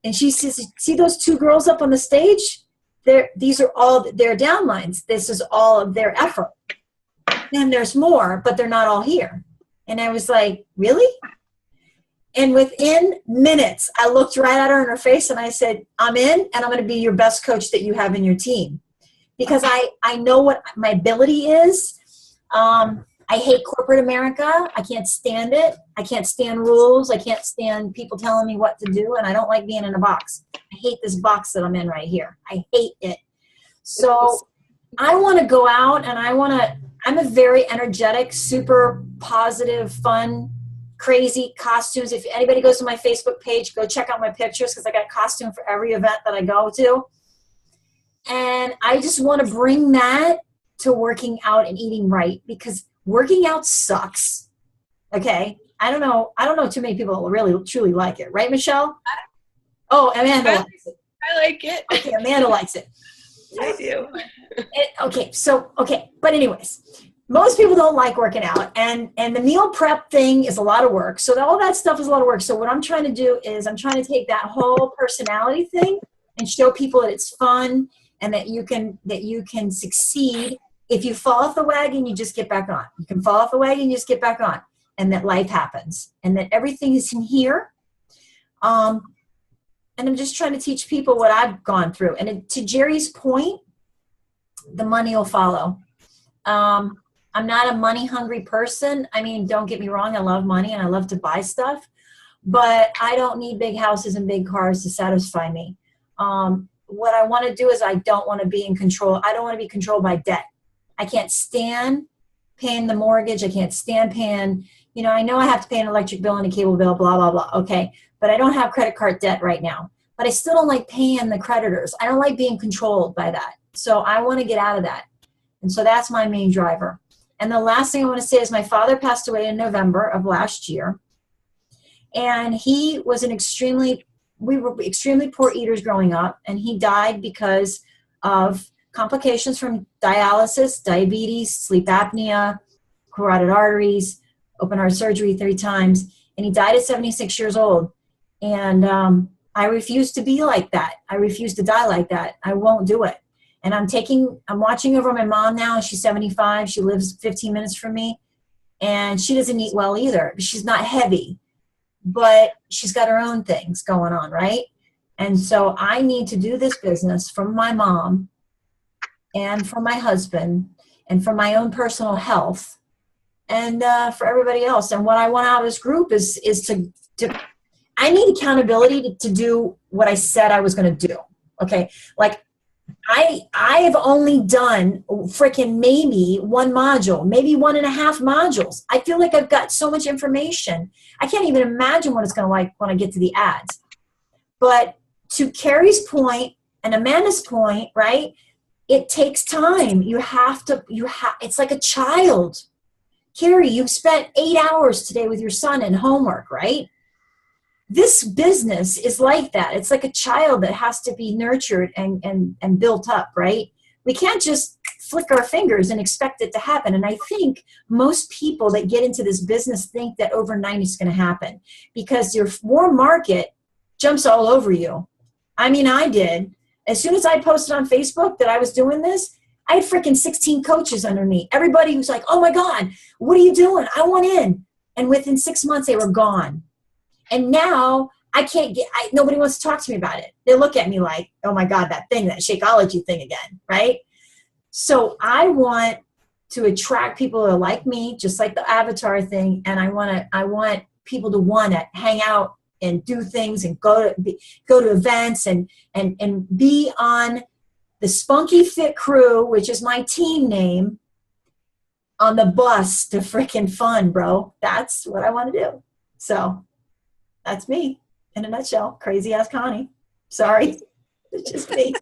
And she says, see those two girls up on the stage? These are all their downlines. This is all of their effort. And there's more, but they're not all here. And I was like, really? And within minutes, I looked right at her in her face and I said, I'm in, and I'm going to be your best coach that you have in your team. Because I know what my ability is. I hate corporate America. I can't stand it. I can't stand rules. I can't stand people telling me what to do, and I don't like being in a box. I hate this box that I'm in right here. I hate it. So I want to go out, and I'm a very energetic, super positive, fun, crazy costumes. If anybody goes to my Facebook page, go check out my pictures because I got a costume for every event that I go to. And I just want to bring that to working out and eating right, because working out sucks. Okay. I don't know too many people really truly like it. Right, Michelle? Oh, Amanda likes it. I like it. Okay, Amanda likes it. I do. Okay. But anyways, most people don't like working out, and the meal prep thing is a lot of work. So all that stuff is a lot of work. So what I'm trying to do is I'm trying to take that whole personality thing and show people that it's fun and that you can succeed. If you fall off the wagon, you just get back on. You can fall off the wagon, you just get back on, and that life happens, and that everything is in here. And I'm just trying to teach people what I've gone through. And to Jerry's point, the money will follow. I'm not a money hungry person. I mean, don't get me wrong. I love money and I love to buy stuff, but I don't need big houses and big cars to satisfy me. What I want to do is I don't want to be in control. I don't want to be controlled by debt. I can't stand paying the mortgage. I can't stand paying, I know I have to pay an electric bill and a cable bill, blah, blah, blah. Okay. But I don't have credit card debt right now, but I still don't like paying the creditors. I don't like being controlled by that. So I want to get out of that. And so that's my main driver. And the last thing I want to say is my father passed away in November of last year. And he was we were extremely poor eaters growing up. And he died because of complications from dialysis, diabetes, sleep apnea, carotid arteries, open heart surgery 3 times. And he died at 76 years old. And I refuse to be like that. I refuse to die like that. I won't do it. And I'm watching over my mom now, and she's 75. She lives 15 minutes from me, and she doesn't eat well either. She's not heavy, but she's got her own things going on, right? And so I need to do this business from my mom and from my husband and for my own personal health and for everybody else. And what I want out of this group is to I need accountability to do what I said I was going to do. Okay. Like I have only done freaking maybe 1 module, maybe 1.5 modules. I feel like I've got so much information. I can't even imagine what it's going to like when I get to the ads. But to Carrie's point and Amanda's point, right? It takes time. It's like a child. Carrie, you spent 8 hours today with your son in homework, right? This business is like that. It's like a child that has to be nurtured and built up, right? We can't just flick our fingers and expect it to happen. And I think most people that get into this business think that overnight it's going to happen because your warm market jumps all over you. I mean, I did. As soon as I posted on Facebook that I was doing this, I had freaking 16 coaches under me. Everybody was like, oh my God, what are you doing? I want in. And within 6 months, they were gone. And now nobody wants to talk to me about it. They look at me like, oh my God, that Shakeology thing again, right? So I want to attract people that are like me, just like the avatar thing. And I want people to want to hang out and do things and go to events and be on the Spunky Fit Crew, which is my team name, on the bus to freaking fun, bro. That's what I want to do. So that's me in a nutshell. Crazy ass Connie. Sorry. It's just me.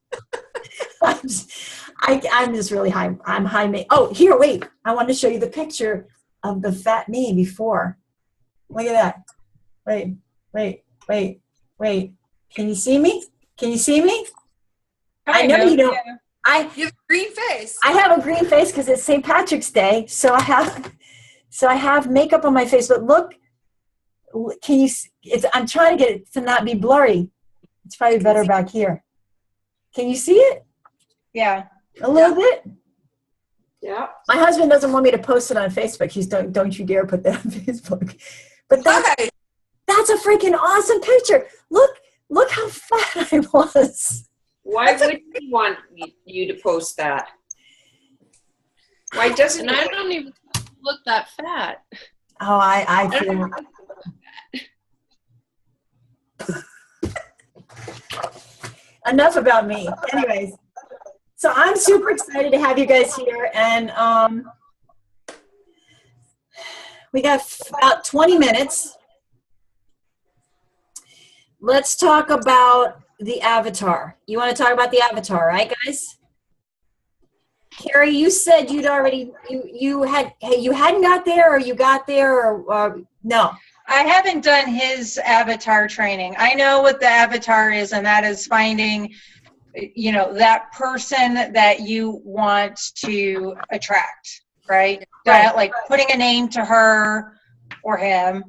I'm just really high. I'm high. Oh, here, wait. I want to show you the picture of the fat me before. Look at that. Wait. Can you see me? I know you don't. Yeah. You have a green face. I have a green face because it's St. Patrick's Day. So I have makeup on my face, but look, can you, I'm trying to get it to not be blurry. It's probably better back here. Can you see it? Yeah. A little bit? Yeah. My husband doesn't want me to post it on Facebook. He's don't you dare put that on Facebook. But that's a freaking awesome picture. Look how fat I was. Why would he want you to post that? Why doesn't And I don't even look that fat. Oh, I feel enough about me. Anyways, so I'm super excited to have you guys here, and we got about 20 minutes. Let's talk about the avatar. You want to talk about the avatar, right, guys? Carrie, you said you'd already you hadn't got there, or you got there, or no? I haven't done his avatar training. I know what the avatar is, and that is finding, that person that you want to attract. right? Right. Like putting a name to her or him,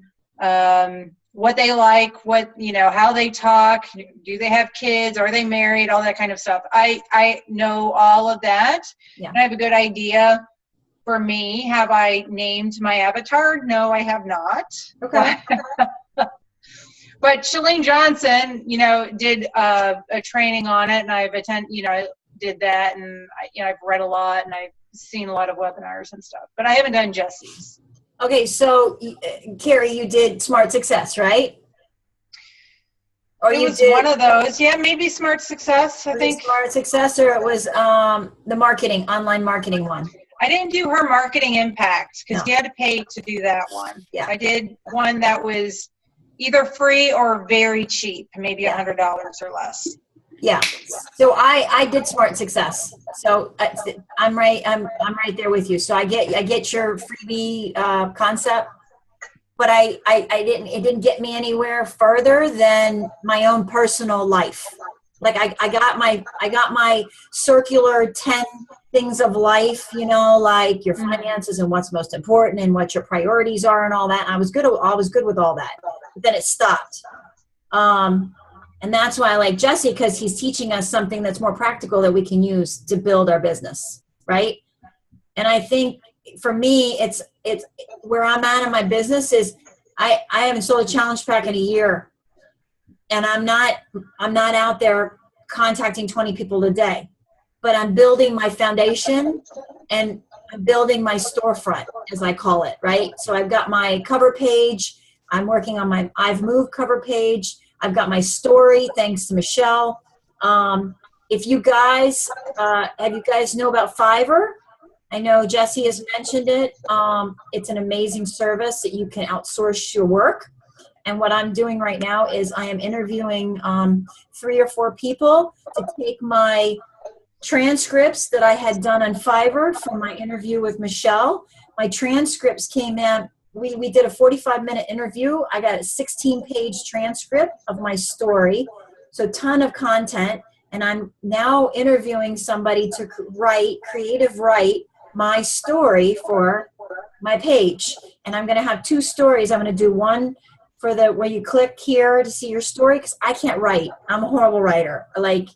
what they like, what, you know, how they talk, do they have kids, are they married, all that kind of stuff. I know all of that. Yeah. And I have a good idea. For me, have I named my avatar? No, I have not. Okay. But Shalene Johnson, you know, did a training on it, and I've did that, and I've read a lot, and I've seen a lot of webinars and stuff, but I haven't done Jesse's. Okay, so Carrie, you did Smart Success, right? Or It you was did one of those, yeah, maybe Smart Success, I think. Smart Success, or it was the online marketing one. I didn't do her marketing impact because No. you had to pay to do that one. Yeah. I did one that was either free or very cheap, maybe $100 or less. Yeah. So I did Smart Success. So I'm right there with you. So I get your freebie concept, but it didn't get me anywhere further than my own personal life. Like I got my circular 10 things of life, you know, like your finances and what's most important and what your priorities are and all that. And I was good with all that, but then it stopped. And that's why I like Jesse, because he's teaching us something that's more practical that we can use to build our business, right? And I think for me, it's where I'm at in my business is I haven't sold a challenge pack in a year, and I'm not out there contacting 20 people a day, but I'm building my foundation and I'm building my storefront, as I call it, right? So I've got my cover page. I'm working on my I've Moved cover page. I've got my story, thanks to Michelle. If you guys, have you guys know about Fiverr? I know Jesse has mentioned it. It's an amazing service that you can outsource your work. And what I'm doing right now is I am interviewing 3 or 4 people to take my transcripts that I had done on Fiverr from my interview with Michelle. My transcripts came in. We did a 45-minute interview. I got a 16-page transcript of my story, so a ton of content. And I'm now interviewing somebody to creative write my story for my page. And I'm going to have 2 stories. I'm going to do one for where you click here to see your story, because I can't write. I'm a horrible writer. Like,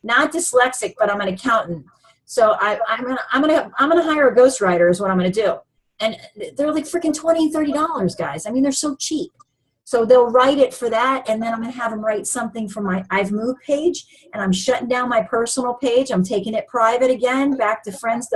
not dyslexic, but I'm an accountant. So I'm gonna hire a ghostwriter is what I'm gonna do. And they're like freaking $20, $30, guys. I mean, they're so cheap. So they'll write it for that, and then I'm gonna have them write something for my I've Moved page, and I'm shutting down my personal page. I'm taking it private again, back to friends,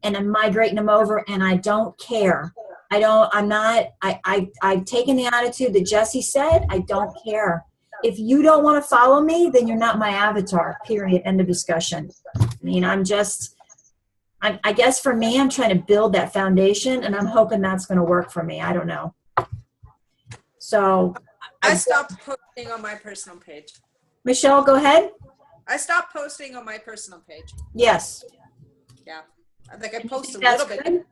and I'm migrating them over, and I don't care. I've taken the attitude that Jesse said, I don't care. If you don't want to follow me, then you're not my avatar, period, end of discussion. I mean, I guess for me, I'm trying to build that foundation, and I'm hoping that's going to work for me. I don't know. So I stopped posting on my personal page. Michelle, go ahead. I stopped posting on my personal page. Yes. Yeah. I think I post a That's little bit, good.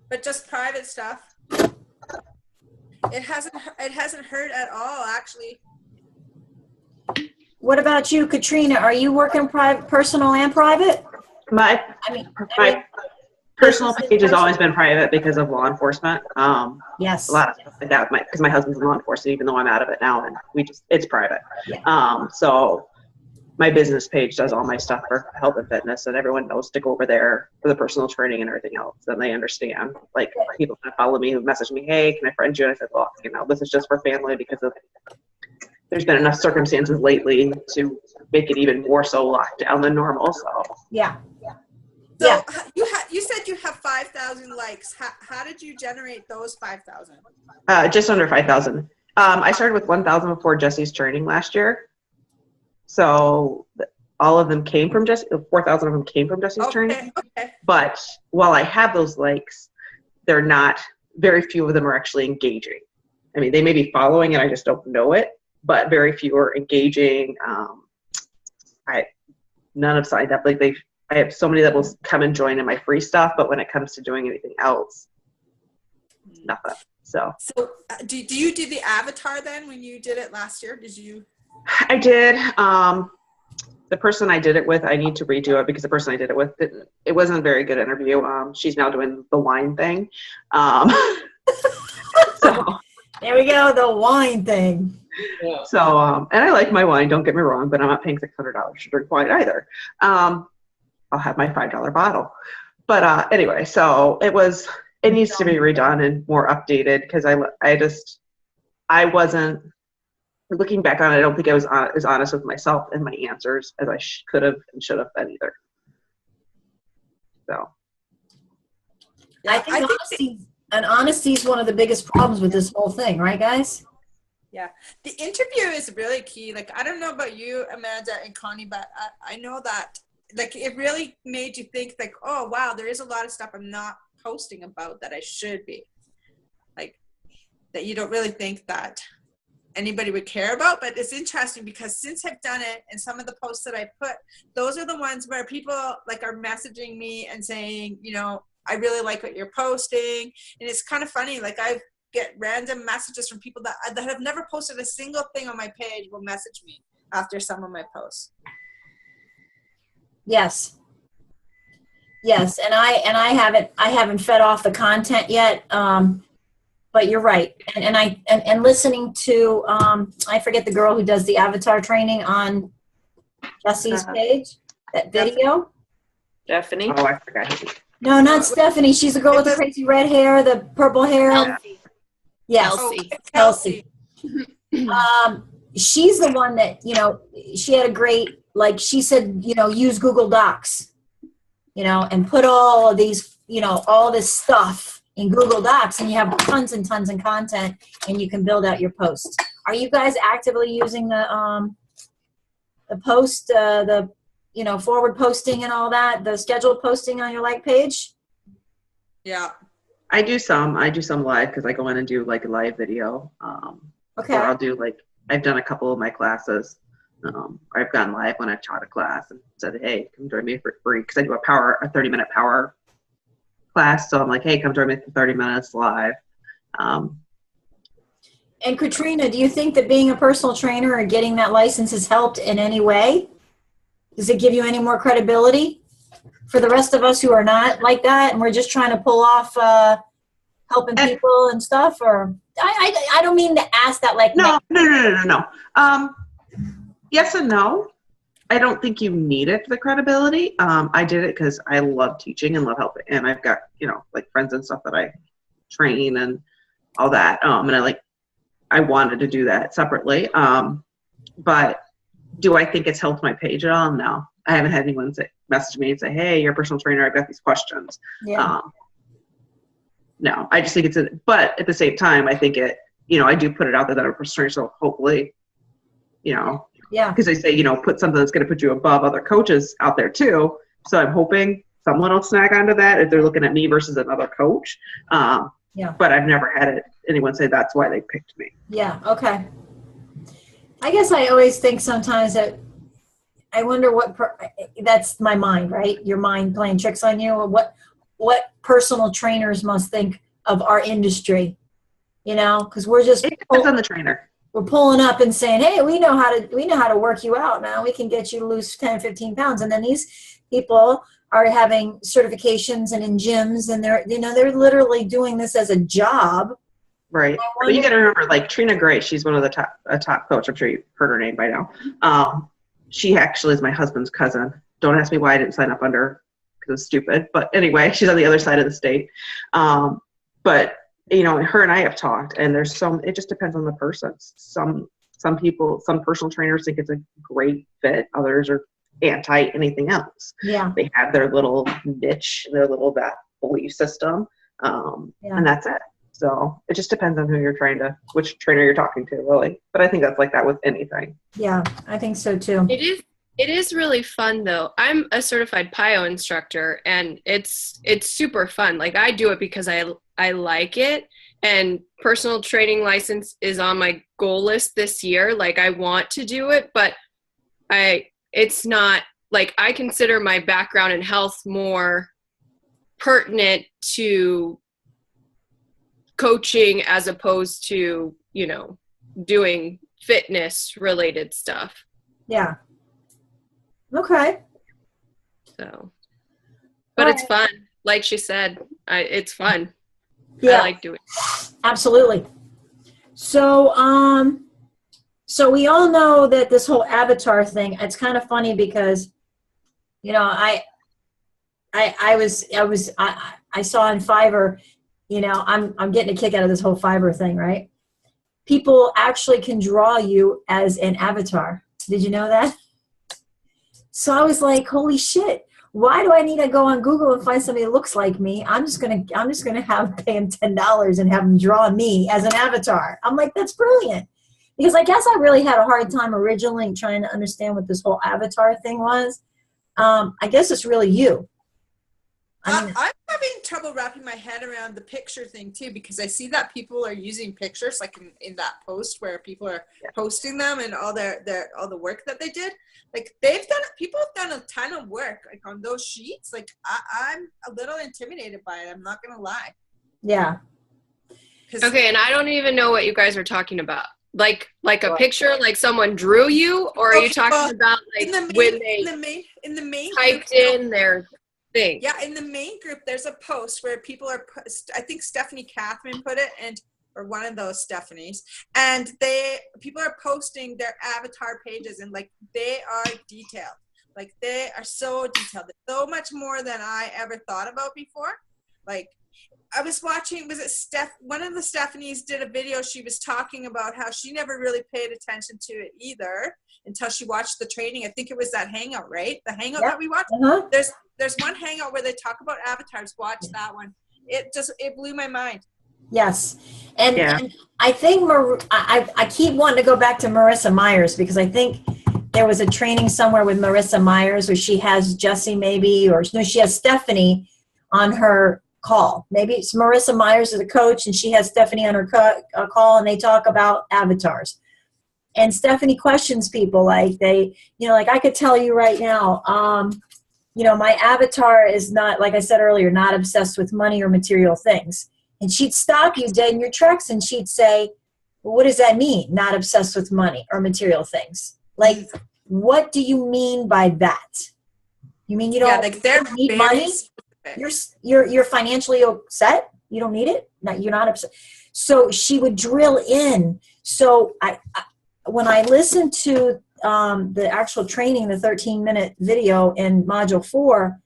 but just private stuff. It hasn't hurt at all, actually. What about you, Katrina? Are you working personal and private? My personal page has always been private because of law enforcement. Yes. A lot of stuff like that, because my husband's in law enforcement, even though I'm out of it now, and it's private. Yeah. So my business page does all my stuff for health and fitness, and everyone knows to go over there for the personal training and everything else. And they understand. Like, people that follow me who message me, hey, can I friend you? And I said, well, this is just for family, because there's been enough circumstances lately to make it even more so locked down than normal. So Yeah. So Yeah. you said you have 5,000 likes. How did you generate those 5,000? Just under 5,000. I started with 1,000 before Jesse's training last year. So all of them came from 4,000 of them came from Jesse's training. Okay. But while I have those likes, they're not, very few of them are actually engaging. I mean, they may be following and I just don't know it, but very few are engaging. None have signed up. Like, I have so many that will come and join in my free stuff, but when it comes to doing anything else, nothing. So do you do the avatar then when you did it last year? Did you? I did. The person I did it with, I need to redo it because the person I did it with, it wasn't a very good interview. She's now doing the wine thing. So There we go, the wine thing. Yeah. So, and I like my wine, don't get me wrong, but I'm not paying $600 to drink wine either. I'll have my $5 bottle. But anyway, so it needs to be redone and more updated because I wasn't, looking back on it, I don't think I was as honest with myself and my answers as I could have and should have been either. So. I think honesty is one of the biggest problems with this whole thing, right, guys? Yeah, the interview is really key. Like, I don't know about you, Amanda and Connie, but I know that, like, it really made you think, like, oh, wow, there is a lot of stuff I'm not posting about that I should be. Like, that you don't really think that anybody would care about. But it's interesting because since I've done it and some of the posts that I put, those are the ones where people, like, are messaging me and saying, you know, I really like what you're posting. And it's kind of funny. Like, I get random messages from people that have never posted a single thing on my page will message me after some of my posts. Yes. Yes, and I haven't fed off the content yet. But you're right. And listening to I forget the girl who does the avatar training on Jesse's page, that video. Stephanie? Oh, I forgot. No, not Stephanie. She's the girl with the crazy red hair, the purple hair. Kelsey. Yes, Kelsey. she's the one that, you know, she had a great, like she said, you know, use Google Docs, you know, and put all of these, you know, all this stuff in Google Docs, and you have tons and tons of content, and you can build out your posts. Are you guys actively using the post, the, you know, forward posting and all that, the scheduled posting on your like page? Yeah. I do some live because I go in and do like a live video. Okay. Or I'll do like, I've done a couple of my classes. I've gone live when I've taught a class and said, hey, come join me for free. Because I do a 30-minute power class. So I'm like, hey, come join me for 30 minutes live. And Katrina, do you think that being a personal trainer or getting that license has helped in any way? Does it give you any more credibility for the rest of us who are not like that and we're just trying to pull off helping people and stuff? Or I don't mean to ask that like no. Yes and no. I don't think you need it for the credibility. I did it because I love teaching and love helping, and I've got, you know, like friends and stuff that I train and all that. And I wanted to do that separately. But do I think it's helped my page at all? No. I haven't had anyone message me and say, hey, you're a personal trainer, I've got these questions. Yeah. No, I just think but at the same time, I think you know, I do put it out there that I'm a personal trainer, so hopefully, you know, yeah, because they say, you know, put something that's going to put you above other coaches out there too. So I'm hoping someone will snag onto that if they're looking at me versus another coach. Yeah. But I've never had anyone say that's why they picked me. Yeah. Okay. I guess I always think sometimes that I wonder that's my mind, right? Your mind playing tricks on you. Or what personal trainers must think of our industry, you know, because we're just, it depends on the trainer. We're pulling up and saying, hey, we know how to work you out, man. We can get you to lose 10, 15 pounds. And then these people are having certifications and in gyms, and they're literally doing this as a job. Right. But you got to remember, like Trina Gray, she's one of the top coach. I'm sure you've heard her name by now. She actually is my husband's cousin. Don't ask me why I didn't sign up under, because it's stupid. But anyway, she's on the other side of the state. But you know, her and I have talked, and it just depends on the person. Some people, some personal trainers think it's a great fit. Others are anti anything else. Yeah. They have their little niche, their little belief system. And that's it. So it just depends on which trainer you're talking to, really. But I think that's like that with anything. Yeah, I think so too. It is really fun though. I'm a certified PIO instructor, and it's super fun. Like, I do it because I like it, and personal training license is on my goal list this year. Like, I want to do it, but it's not, like, I consider my background in health more pertinent to coaching as opposed to, you know, doing fitness related stuff. Yeah. Okay. So, but it's fun. Like she said, it's fun. Yeah. I like doing it. Absolutely. So, so we all know that this whole avatar thing, it's kind of funny because, you know, I saw on Fiverr, you know, I'm getting a kick out of this whole Fiverr thing, right? People actually can draw you as an avatar. Did you know that? So I was like, holy shit. Why do I need to go on Google and find somebody that looks like me? I'm just gonna pay him $10 and have him draw me as an avatar. I'm like, that's brilliant. Because I guess I really had a hard time originally trying to understand what this whole avatar thing was. I guess it's really you. I'm having trouble wrapping my head around the picture thing too, because I see that people are using pictures like in that post where people are posting them and all all the work that they did. Like people have done a ton of work like on those sheets. Like I'm a little intimidated by it. I'm not gonna lie. Yeah. Okay, and I don't even know what you guys are talking about. Like a picture, like someone drew you, or are you talking about like when they typed in their thing? Yeah, in the main group, there's a post where people are. I think Stephanie Catherine put it, or one of those Stephanies, and people are posting their avatar pages, and like they are detailed. Like they are so detailed, so much more than I ever thought about before. Like. I was watching, one of the Stephanies did a video. She was talking about how she never really paid attention to it either until she watched the training. I think it was that hangout, right? The hangout that we watched. Uh-huh. There's one hangout where they talk about avatars. Watch that one. It blew my mind. Yes. And I think I keep wanting to go back to Marissa Myers because I think there was a training somewhere with Marissa Myers where she has Jessie maybe, or no, she has Stephanie on her call. Maybe it's Marissa Myers is a coach and she has Stephanie on her call and they talk about avatars. And Stephanie questions people like like I could tell you right now, my avatar is not, like I said earlier, not obsessed with money or material things. And she'd stop you dead in your tracks and she'd say, well, what does that mean? Not obsessed with money or material things. Like, what do you mean by that? You mean you don't need money? You're financially set. You don't need it. No, you're not upset. So she would drill in. So when I listened to the actual training, the 13-minute video in module 4,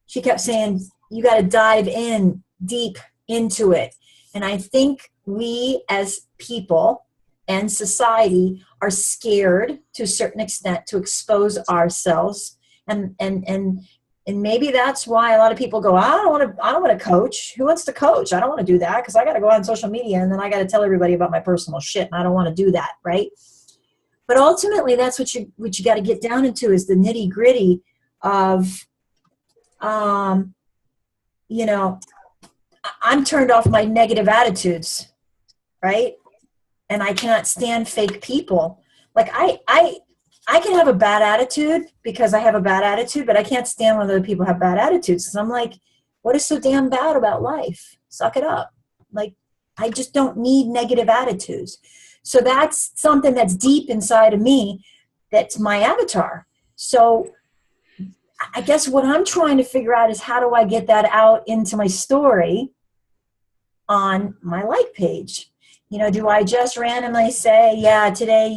she kept saying you got to dive in deep into it. And I think we as people and society are scared to a certain extent to expose ourselves and maybe that's why a lot of people go, I don't want to coach. Who wants to coach? I don't want to do that because I got to go on social media and then I got to tell everybody about my personal shit, and I don't want to do that, right? But ultimately, that's what you got to get down into is the nitty gritty of, I'm turned off my negative attitudes, right? And I cannot stand fake people. Like I can have a bad attitude because I have a bad attitude, but I can't stand when other people have bad attitudes. Because I'm like, what is so damn bad about life? Suck it up. Like, I just don't need negative attitudes. So that's something that's deep inside of me. That's my avatar. So I guess what I'm trying to figure out is how do I get that out into my story on my like page? Do I just randomly say, yeah, today,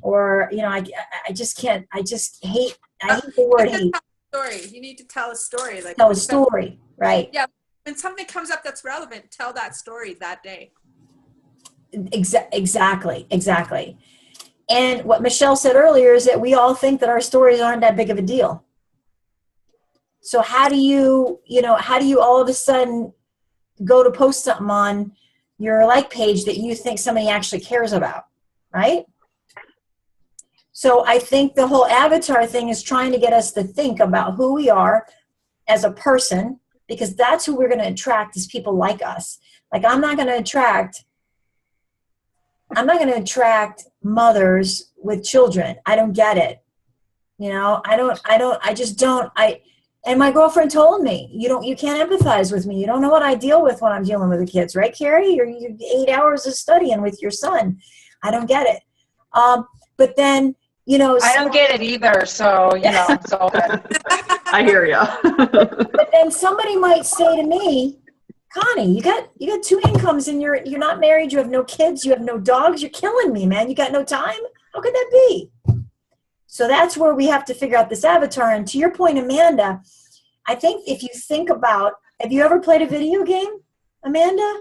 or I just can't. I hate the word hate. Story. You need to tell a story. Like tell a story, right? Yeah. When something comes up that's relevant, tell that story that day. Exactly. And what Michelle said earlier is that we all think that our stories aren't that big of a deal. So how do you all of a sudden go to post something on your like page that you think somebody actually cares about, right? So I think the whole avatar thing is trying to get us to think about who we are as a person, because that's who we're going to attract is people like us. Like I'm not going to attract mothers with children. I don't get it. And my girlfriend told me, you can't empathize with me. You don't know what I deal with when I'm dealing with the kids, right, Carrie? You 8 hours of studying with your son. I don't get it. But then, You know, I don't get it either, so, you know, it's all good. I hear you. but then somebody might say to me, Connie, you got two incomes and you're not married, you have no kids, you have no dogs, you're killing me, man. You got no time? How could that be? So that's where we have to figure out this avatar. And to your point, Amanda, I think if you think about, have you ever played a video game, Amanda?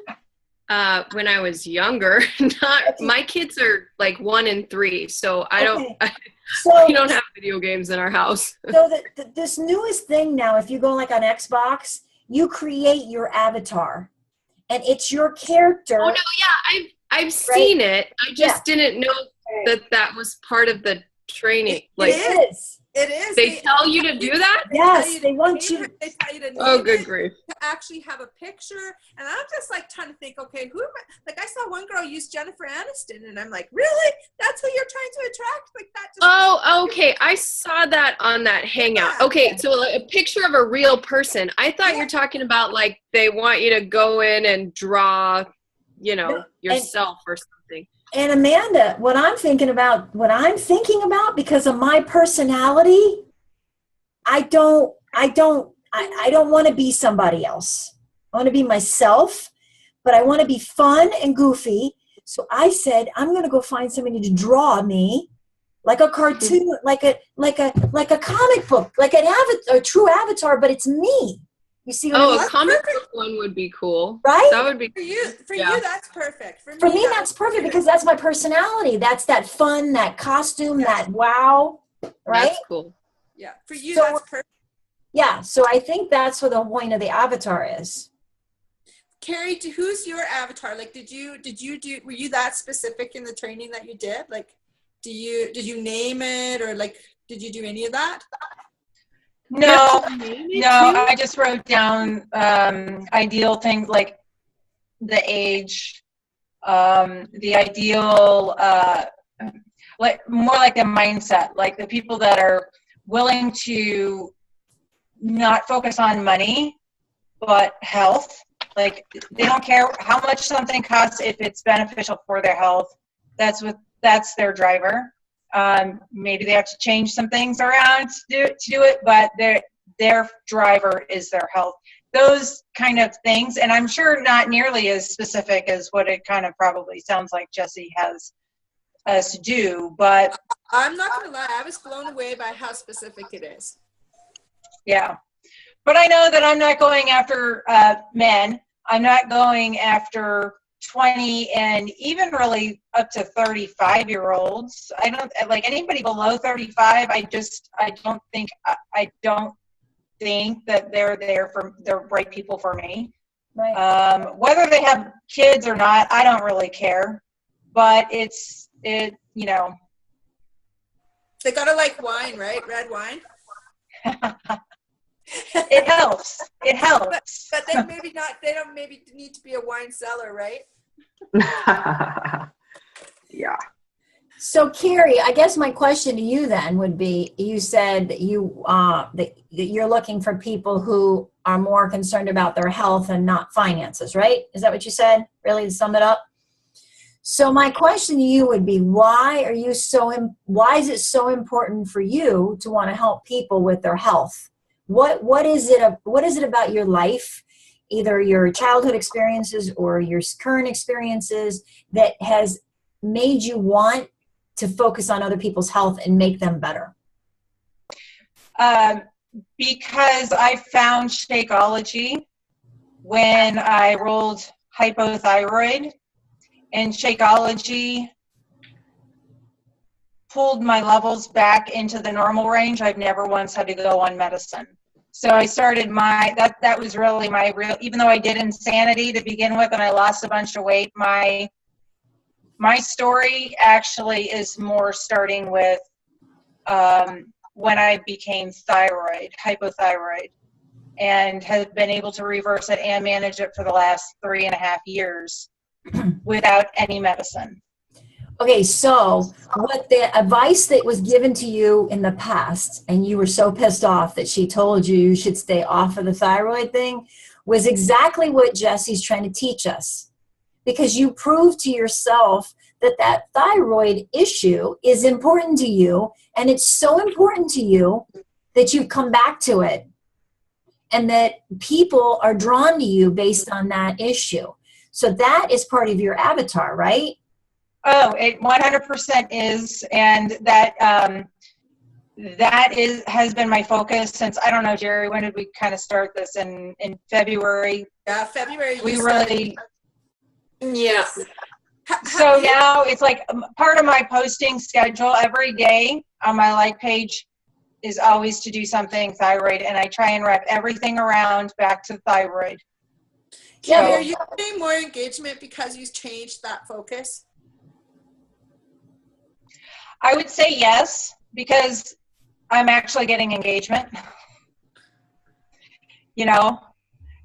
When I was younger, my kids are like 1 and 3, so we don't have video games in our house. So this newest thing now, if you go like on Xbox, you create your avatar, and it's your character. Oh no, yeah, I've seen it. I just didn't know that was part of the training. Like, it is. It is. They tell you to do that? Yes, they want you. They tell you to oh, good grief. To actually have a picture. And I'm just like trying to think, okay, who am I? Like I saw one girl use Jennifer Aniston, and I'm like, really? That's who you're trying to attract? Like that? Oh, okay. I saw that on that Hangout. Okay, so a picture of a real person. I thought you're talking about like they want you to go in and draw, you know, yourself or something. And Amanda, what I'm thinking about, because of my personality, I don't want to be somebody else. I want to be myself, but I want to be fun and goofy. So I said, I'm going to go find somebody to draw me like a cartoon, like a comic book, like a true avatar, but it's me. You see what I mean? A comic book one would be cool. Right? That would be for you. For you, that's perfect. For me, that's perfect because that's my personality. That's that fun, that costume, that wow. Right? That's cool. Yeah. For you, that's perfect. Yeah. So I think that's what the point of the avatar is. Carrie, who's your avatar? Like, were you that specific in the training that you did? Like, did you name it, or like, did you do any of that? No, I just wrote down ideal things like the age, the ideal, like more like the mindset, like the people that are willing to not focus on money, but health. Like they don't care how much something costs if it's beneficial for their health. That's their driver. Maybe they have to change some things around to do it, but their driver is their health. Those kind of things, and I'm sure not nearly as specific as what it kind of probably sounds like Jesse has us do, but I'm not gonna lie, I was blown away by how specific it is. Yeah, but I know that I'm not going after men. I'm not going after 20 and even really up to 35-year-olds. I don't like anybody below 35. I don't think that they're there for the right people for me. Right. Whether they have kids or not, I don't really care. But you know. They gotta like wine, right? Red wine. It helps. It helps. But they maybe not. They don't maybe need to be a wine cellar, right? Yeah. So Carrie, I guess my question to you then would be: you said that that you're looking for people who are more concerned about their health and not finances, right? Is that what you said? Really, to sum it up. So my question to you would be: why is it so important for you to want to help people with their health? What is it about your life, either your childhood experiences or your current experiences, that has made you want to focus on other people's health and make them better? Because I found Shakeology when I rolled hypothyroid, and Shakeology pulled my levels back into the normal range. I've never once had to go on medicine. So I started that was really my real, even though I did Insanity to begin with and I lost a bunch of weight, my story actually is more starting with when I became hypothyroid, and have been able to reverse it and manage it for the last 3.5 years without any medicine. Okay, so what the advice that was given to you in the past, and you were so pissed off that she told you should stay off of the thyroid thing, was exactly what Jesse's trying to teach us. Because you proved to yourself that that thyroid issue is important to you, and it's so important to you that you come back to it, and that people are drawn to you based on that issue. So that is part of your avatar, right? Oh, it 100% is, and that has been my focus since, I don't know, Jerry, when did we kind of start this? In February? Yeah, February. We really. Yeah. So now it's like part of my posting schedule every day on my like page is always to do something thyroid, and I try and wrap everything around back to thyroid. Yeah, So, are you getting more engagement because you changed that focus? I would say yes, because I'm actually getting engagement. You know?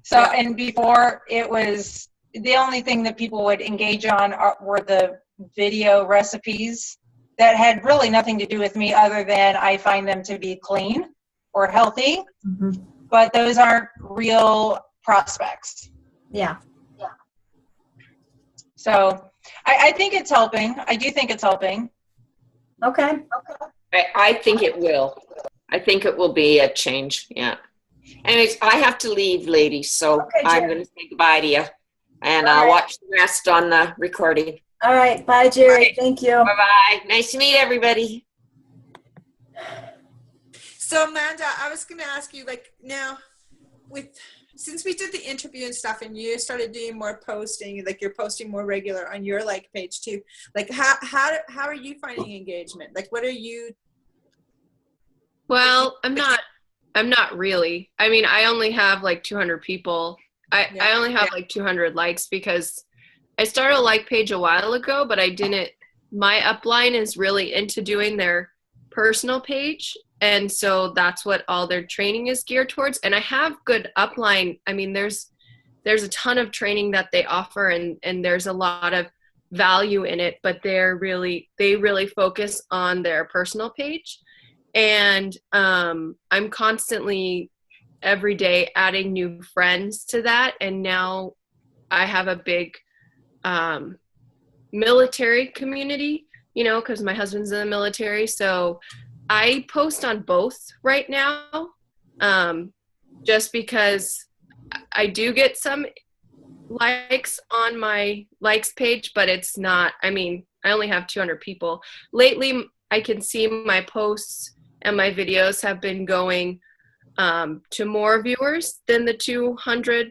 So, Yeah. and before it was, the only thing that people would engage on were the video recipes that had really nothing to do with me other than I find them to be clean or healthy, but those aren't real prospects. Yeah. So I think it's helping. I do think it's helping. Okay. I think it will. I think it will be a change. Yeah. Anyways, I have to leave, ladies, so Okay, I'm Jerry. going to say goodbye to you, and All I'll right. watch the rest on the recording. All right. Bye, Jerry. Thank you. Bye-bye. Nice to meet everybody. So Amanda, I was going to ask you, like, now since we did the interview and stuff, and you started doing more posting, like you're posting more regular on your like page too, like how are you finding engagement? Like, what are you? Well, I'm not really. I mean, I only have like 200 people. I only have like 200 likes because I started a like page a while ago, but my upline is really into doing their personal page. And so that's what all their training is geared towards. And I have good upline. I mean, there's a ton of training that they offer, and there's a lot of value in it, but they really focus on their personal page. And I'm constantly every day adding new friends to that. And now I have a big military community, you know, because my husband's in the military. So I post on both right now, just because I do get some likes on my likes page, but it's not, I mean, I only have 200 people. Lately, I can see my posts and my videos have been going to more viewers than the 200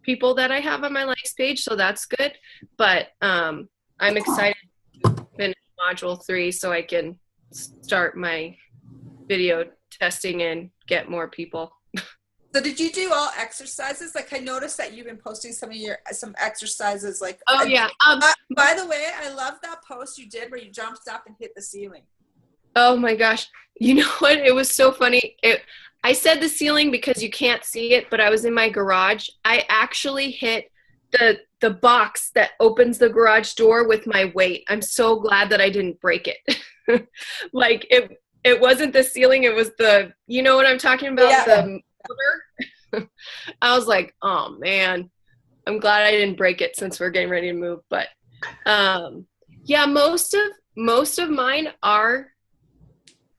people that I have on my likes page, so that's good. But I'm excited to finish module 3 so I can start my video testing and get more people. So did you do all exercises? Like, I noticed that you've been posting some exercises. Like, oh yeah. By the way, I love that post you did where you jumped up and hit the ceiling. Oh my gosh. You know what? It was so funny. I said the ceiling because you can't see it, but I was in my garage. I actually hit the box that opens the garage door with my weight. I'm so glad that I didn't break it. Like it wasn't the ceiling, it was you know what I'm talking about? Yeah. The motor. I was like, oh man, I'm glad I didn't break it since we're getting ready to move. But yeah, most of mine are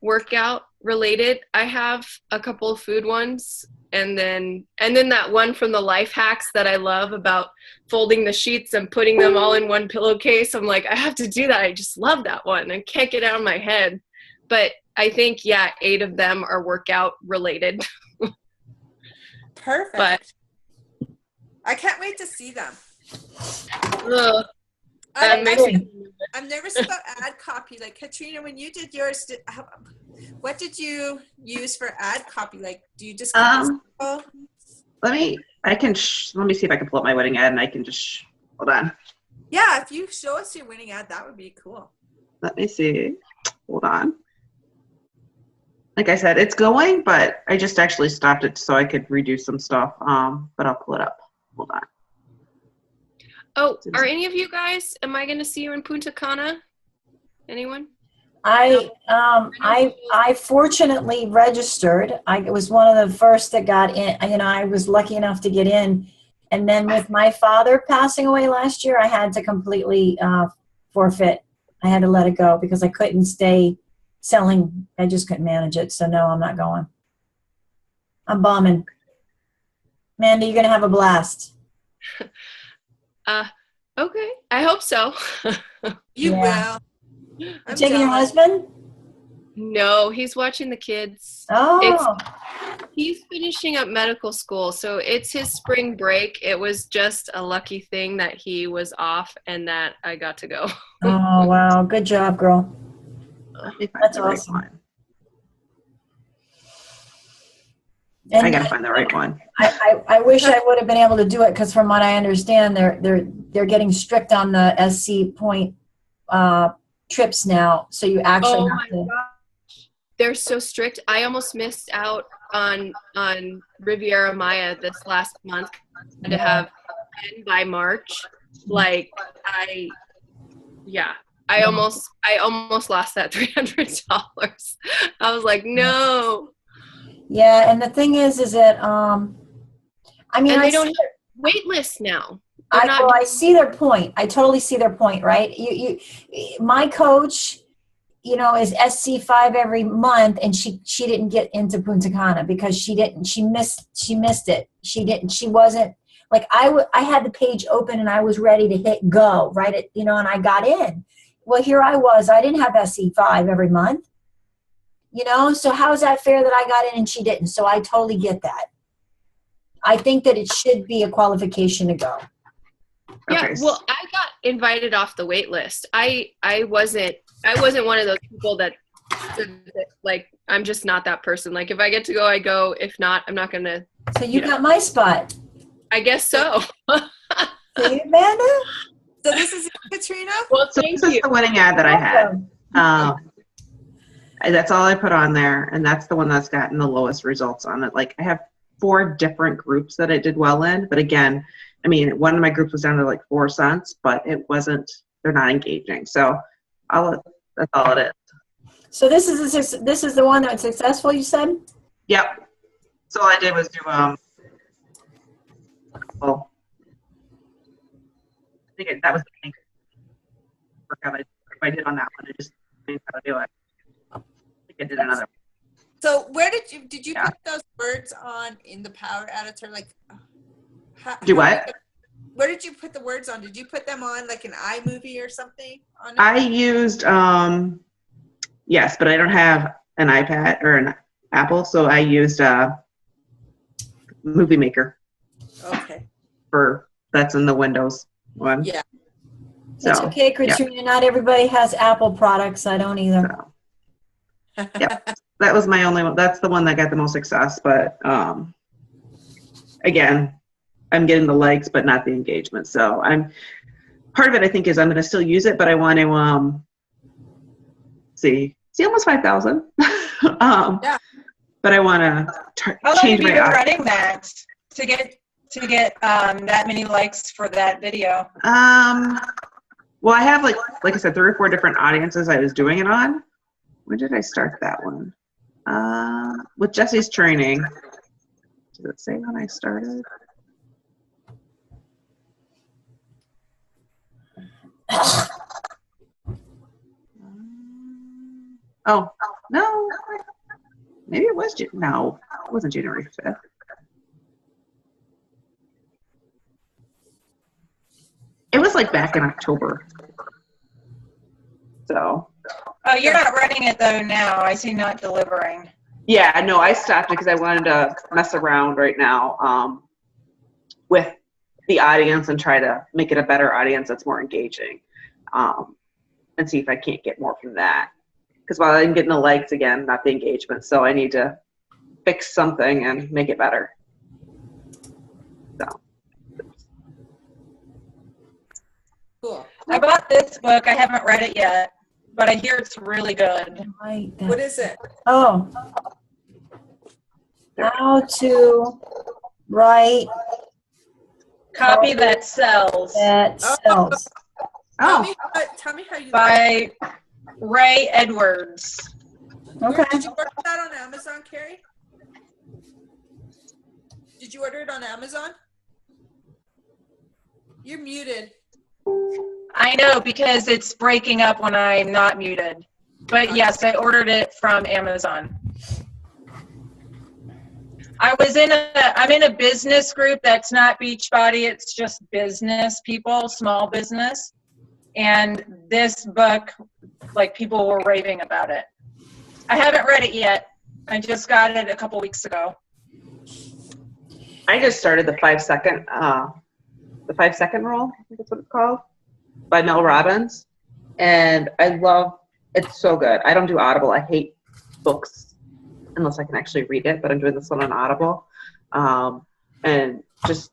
workout related. I have a couple of food ones, and then that one from the life hacks that I love about folding the sheets and putting them all in one pillowcase. I'm like, I have to do that. I just love that one. I can't get it out of my head. But I think 8 of them are workout related. Perfect. But I can't wait to see them. I'm nervous about ad copy. Like, Katrina, when you did yours, what did you use for ad copy? Like, do you just let me see if I can pull up my wedding ad, and I can just hold on. Yeah, if you show us your winning ad, that would be cool. Let me see. Hold on. Like I said, it's going, but I just actually stopped it so I could redo some stuff. But I'll pull it up. Hold on. Oh, are any of you guys, am I going to see you in Punta Cana? Anyone? I fortunately registered. I was one of the first that got in. You know, I was lucky enough to get in. And then with my father passing away last year, I had to completely forfeit. I had to let it go because I couldn't stay selling. I just couldn't manage it. So no, I'm not going. I'm bombing. Amanda, you're going to have a blast. Okay. I hope so. You Yeah. will. I'm Taking your jealous. husband? No, he's watching the kids. Oh. He's finishing up medical school, so it's his spring break. It was just a lucky thing that he was off and that I got to go. Oh, wow. Good job, girl. Let me find That's the right awesome. one. And I gotta find the right one. I wish I would have been able to do it because from what I understand, they're getting strict on the SC point trips now. So you actually have to. Gosh. They're so strict. I almost missed out on Riviera Maya this last month. I had to have 10 by March. Like I almost lost that $300. I was like, no. Yeah, and the thing is that I mean, And they don't have wait lists now. I see their point. I totally see their point, right? My coach, you know, is SC5 every month, and she didn't get into Punta Cana because she missed it. She wasn't like I had the page open and I was ready to hit go, right? And I got in. Well, here I was. I didn't have SC5 every month, so how is that fair that I got in and she didn't? So I totally get that. I think that it should be a qualification to go. Yeah, Okay. well, I got invited off the wait list. I wasn't one of those people that like I'm just not that person. Like if I get to go, I go. If not, I'm not gonna. So you got my spot. I guess so. See, Amanda? So this is Katrina? Well, So thank this is you. the wedding ad that I had. That's all I put on there, and that's the one that's gotten the lowest results on it. Like I have 4 different groups that I did well in, but again, I mean, one of my groups was down to like 4 cents, but it wasn't. They're not engaging, so that's all it is. So this is the one that's successful, you said? Yep. So all I did was do well, I think that was the main workout I did on that one. I just didn't know how to do it. I think I did another one. So where did you Yeah. put those words on in the Power Editor? Like, Do what? Where did you put the words on? Did you put them on like an iMovie or something? On it? I used yes, but I don't have an iPad or an Apple, so I used Movie Maker Okay. that's in the Windows one. Yeah. It's So, okay, Katrina. Not everybody has Apple products. I don't either. So, yep. That was my only one. That's the one that got the most success, but again, I'm getting the likes, but not the engagement. So part of it, I think, is I'm going to still use it, but I want to see almost 5,000. Yeah. But I want to How long change have you my been running that to get that many likes for that video? Well, I have like I said, 3 or 4 different audiences I was doing it on. When did I start that one? With Jesse's training. Does it say when I started? Oh, no. Maybe it was, no, it wasn't January 5th. It was like back in October. So. Oh, you're not running it though now. I see not delivering. Yeah, no, I stopped it because I wanted to mess around right now with the audience and try to make it a better audience that's more engaging, and see if I can't get more from that. Because while I'm getting the likes again, not the engagement, so I need to fix something and make it better. So. Cool. I bought this book. I haven't read it yet, but I hear it's really good. What is it? Oh. How to write Copy that sells that sells. Oh. Tell me how you by Ray Edwards. Okay. Did you order that on Amazon, Carrie? Did you order it on Amazon? You're muted. I know, because it's breaking up when I'm not muted. But yes, I ordered it from Amazon. I'm in a business group that's not Beachbody. It's just business people, small business. And this book, like, people were raving about it. I haven't read it yet. I just got it a couple weeks ago. I just started the 5-second rule, I think that's what it's called, by Mel Robbins. And I love, it's so good. I don't do Audible. I hate books unless I can actually read it, but I'm doing this one on Audible. And just,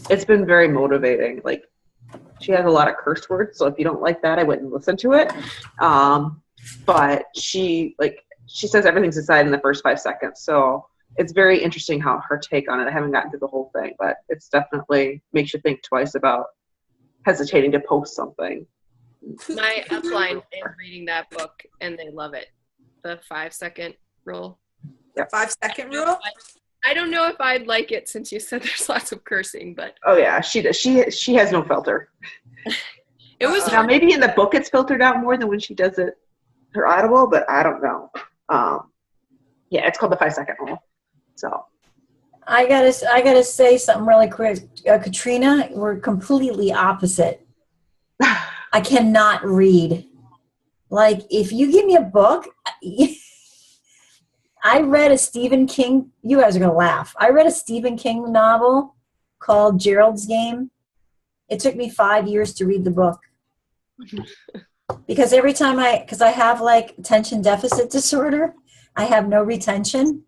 it's been very motivating. Like, she has a lot of curse words, so if you don't like that, I wouldn't listen to it. But she says everything's decided in the first 5 seconds. So it's very interesting how her take on it. I haven't gotten through the whole thing, but it's definitely makes you think twice about hesitating to post something. My upline is reading that book and they love it. The 5-second rule. The 5-second rule? I don't know if I'd like it since you said there's lots of cursing, but. Oh yeah, she does. She has no filter. It was now maybe in the book it's filtered out more than when she does it her Audible, but I don't know. Yeah, it's called the 5-second rule. So I gotta say something really quick. Katrina, we're completely opposite. I cannot read. Like, if you give me a book, I read a Stephen King, you guys are going to laugh. I read a Stephen King novel called Gerald's Game. It took me 5 years to read the book. Because every time because I have like attention deficit disorder, I have no retention.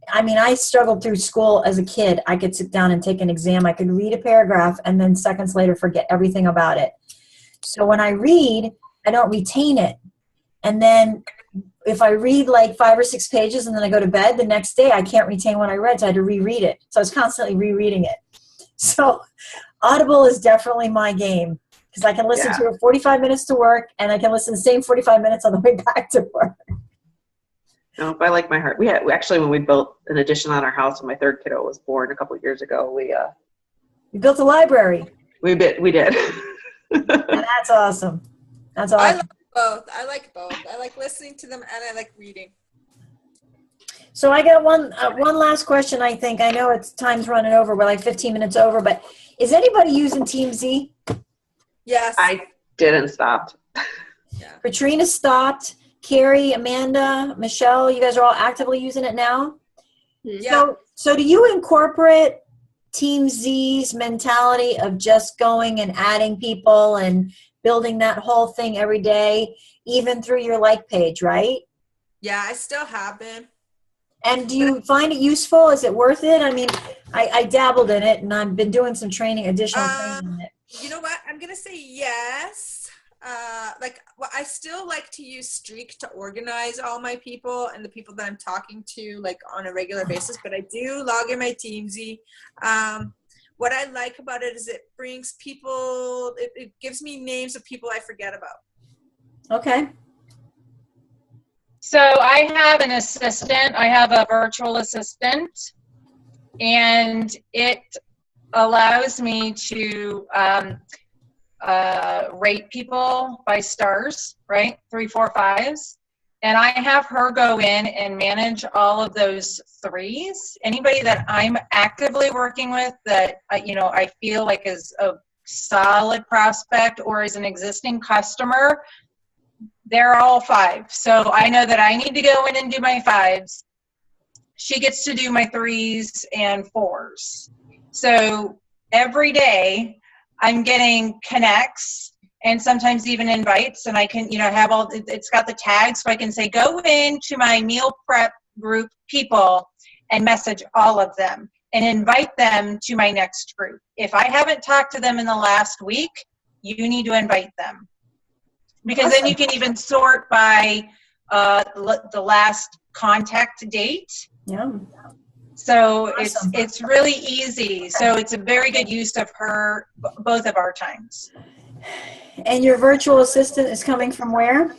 I mean, I struggled through school as a kid. I could sit down and take an exam. I could read a paragraph and then seconds later forget everything about it. So when I read, I don't retain it. And then if I read like 5 or 6 pages and then I go to bed, the next day I can't retain what I read, so I had to reread it. So I was constantly rereading it. So Audible is definitely my game because I can listen to it 45 minutes to work and I can listen the same 45 minutes on the way back to work. No, I like my heart. We actually, when we built an addition on our house when my third kiddo was born a couple of years ago, we built a library. We did. And that's awesome. That's awesome. I like both. I like listening to them and I like reading. So I got one last question, I think. I know it's time's running over. We're like 15 minutes over, but is anybody using Team Z? Yes. I didn't stop. Yeah. Katrina stopped. Carrie, Amanda, Michelle, you guys are all actively using it now? Yeah. So do you incorporate Team Z's mentality of just going and adding people and building that whole thing every day, even through your like page, right? Yeah, I still have been. And do you find it useful? Is it worth it? I mean, I dabbled in it and I've been doing some additional training in it. You know what? I'm going to say yes. I still like to use Streak to organize all my people and the people that I'm talking to like on a regular basis, but I do log in my TeamZ. What I like about it is it brings people, it gives me names of people I forget about. Okay. So I have an assistant. I have a virtual assistant, and it allows me to rate people by stars, right? 3, 4, 5s. And I have her go in and manage all of those 3s. Anybody that I'm actively working with that, I feel like is a solid prospect or is an existing customer, they're all 5. So I know that I need to go in and do my 5s. She gets to do my 3s and 4s. So every day I'm getting connects and sometimes even invites, and I can, have it's got the tags, so I can say, go into my meal prep group people and message all of them and invite them to my next group. If I haven't talked to them in the last week, you need to invite them. Because then you can even sort by the last contact date. Yeah. So Awesome. it's really easy. So it's a very good use of both of our times. And your virtual assistant is coming from where?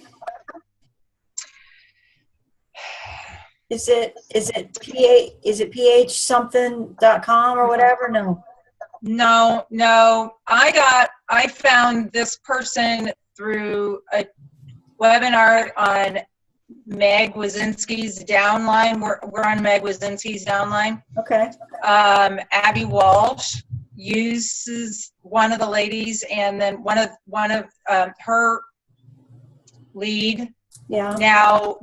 Is it ph something.com or whatever? No. No. I found this person through a webinar on Meg Wazinski's downline. We're on Meg Wazinski's downline. Okay. Abby Walsh uses one of the ladies, and then one of her lead now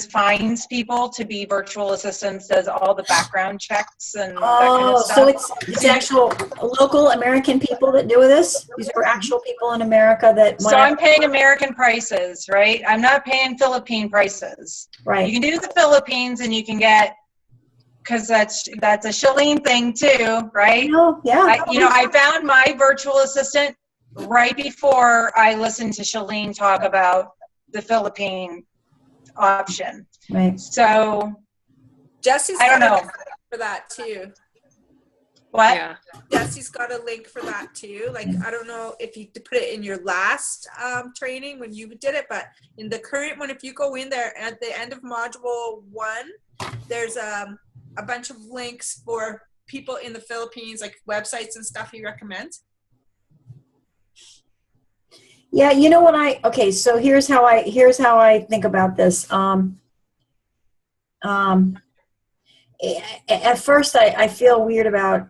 finds people to be virtual assistants, does all the background checks and that kind of stuff. So it's actual local American people that do this? These are actual people in America that So I'm paying American prices, right? I'm not paying Philippine prices. Right. You can do the Philippines and you can get, because that's a shilling thing too, right? Oh, yeah. I found my virtual assistant right before I listened to Shalene talk about the Philippine option. Right. So Jesse's I don't got a know link for that too. what. Yeah. Jesse's got a link for that too. Like, I don't know if you put it in your last training when you did it, but in the current one, if you go in there at the end of module 1, there's a bunch of links for people in the Philippines, like websites and stuff he recommends. Yeah, you know what so here's how I think about this. At first I feel weird about,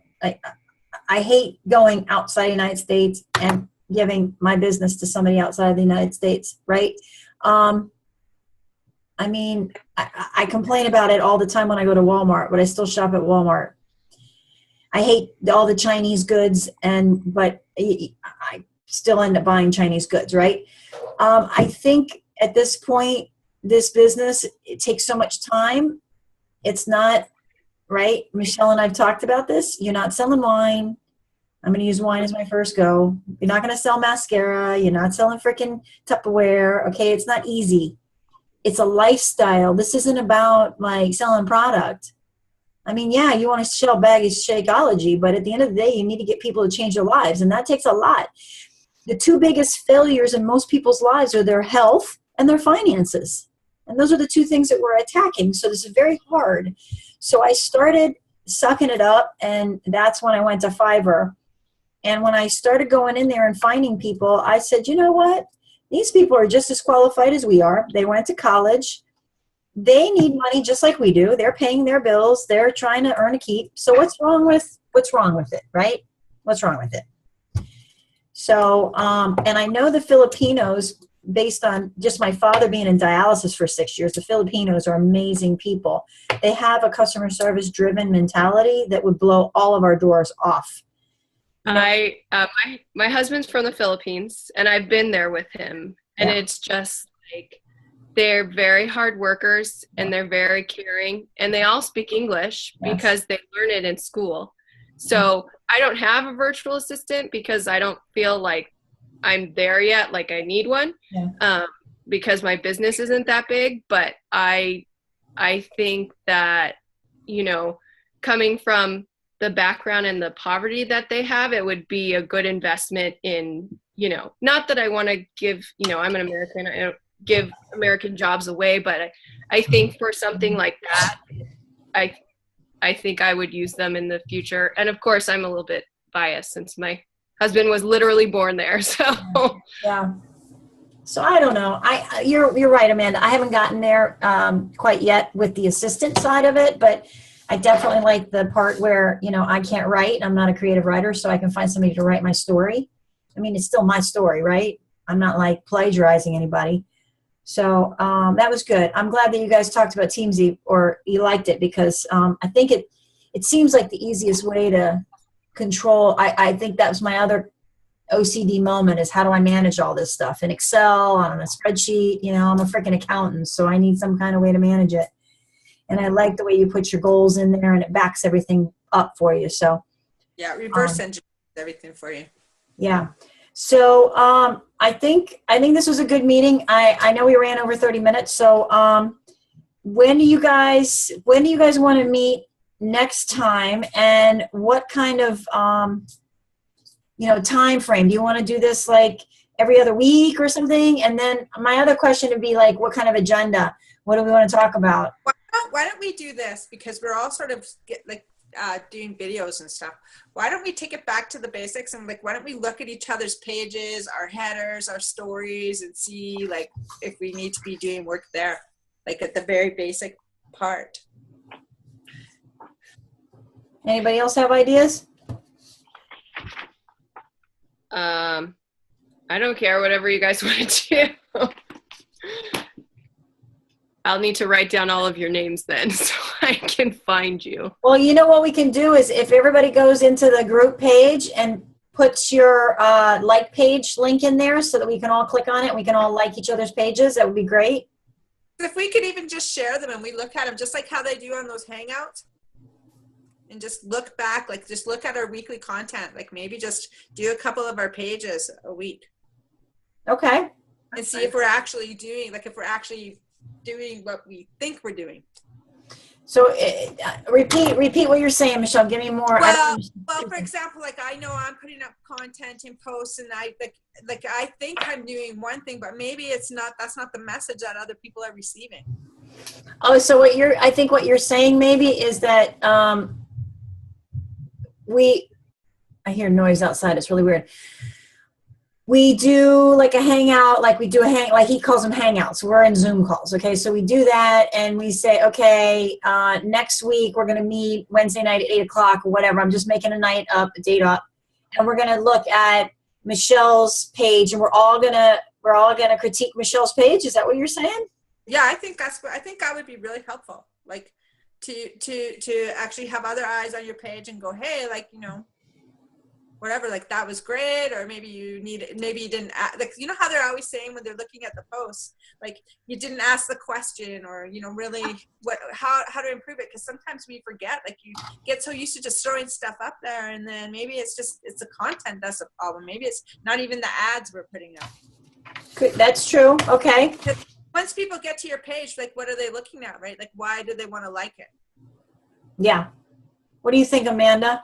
I hate going outside the United States and giving my business to somebody outside the United States, right? I mean, I complain about it all the time when I go to Walmart, but I still shop at Walmart. I hate all the Chinese goods, but I still end up buying Chinese goods, right? I think at this point, this business, it takes so much time. It's not, right? Michelle and I've talked about this. You're not selling wine. I'm going to use wine as my first go. You're not going to sell mascara. You're not selling freaking Tupperware. Okay, it's not easy. It's a lifestyle. This isn't about like selling product. I mean, yeah, you want to sell baggy Shakeology, but at the end of the day, you need to get people to change their lives, and that takes a lot. The two biggest failures in most people's lives are their health and their finances. And those are the two things that we're attacking. So this is very hard. So I started sucking it up, and that's when I went to Fiverr. And when I started going in there and finding people, I said, you know what? These people are just as qualified as we are. They went to college. They need money just like we do. They're paying their bills. They're trying to earn a keep. So what's wrong with it, right? What's wrong with it? So, and I know the Filipinos, based on just my father being in dialysis for 6 years, the Filipinos are amazing people. They have a customer service driven mentality that would blow all of our doors off. My husband's from the Philippines, and I've been there with him, and it's just like, they're very hard workers, and they're very caring, and they all speak English because they learn it in school. So I don't have a virtual assistant because I don't feel like I'm there yet, like I need one, because my business isn't that big. But I think that, coming from the background and the poverty that they have, it would be a good investment in, not that I want to give, I'm an American, I don't give American jobs away, but I think for something like that, I think I would use them in the future. And of course, I'm a little bit biased since my husband was literally born there. So yeah. So I don't know. You're right, Amanda. I haven't gotten there quite yet with the assistant side of it, but I definitely like the part where, I can't write. I'm not a creative writer, so I can find somebody to write my story. I mean, it's still my story, right? I'm not like plagiarizing anybody. So that was good. I'm glad that you guys talked about Teamsy, or you liked it, because I think it seems like the easiest way to control. I think that was my other OCD moment, is how do I manage all this stuff in Excel, on a spreadsheet? I'm a freaking accountant, so I need some kind of way to manage it. And I like the way you put your goals in there, and it backs everything up for you. So yeah, reverse engineer everything for you. Yeah. So I think this was a good meeting. I know we ran over 30 minutes. So when do you guys want to meet next time, and what kind of time frame? Do you want to do this like every other week or something? And then my other question would be like, what kind of agenda? What do we want to talk about? Why don't we do this? Because we're all sort of doing videos and stuff. Why don't we take it back to the basics and why don't we look at each other's pages, our headers, our stories, and see if we need to be doing work there, at the very basic part. Anybody else have ideas? I don't care, whatever you guys want to do. I'll need to write down all of your names then so I can find you. Well, you know what we can do is if everybody goes into the group page and puts your like page link in there so that we can all click on it and we can all like each other's pages, that would be great. If we could even just share them and we look at them just like how they do on those Hangouts and just look back, just look at our weekly content, maybe just do a couple of our pages a week. Okay. And see if we're actually doing, doing what we think we're doing. So repeat what you're saying, Michelle. Give me more. Well, for example, I know I'm putting up content in posts, and I think I'm doing one thing, but maybe it's not. That's not the message that other people are receiving. Oh, so I think what you're saying maybe is that I hear noise outside. It's really weird. We do a hangout, he calls them hangouts. We're in Zoom calls. Okay. So we do that and we say, okay, next week we're going to meet Wednesday night at 8:00 or whatever. I'm just making a date up. And we're going to look at Michelle's page and we're all going to critique Michelle's page. Is that what you're saying? Yeah, I think that would be really helpful. To actually have other eyes on your page and go, hey, whatever, that was great, or maybe you didn't how they're always saying when they're looking at the posts, you didn't ask the question, or really how to improve it, because sometimes we forget, you get so used to just throwing stuff up there, and then maybe it's the content that's a problem. Maybe it's not even the ads we're putting up. That's true. Okay. Once people get to your page, what are they looking at, right? Why do they want to like it? Yeah. What do you think, Amanda?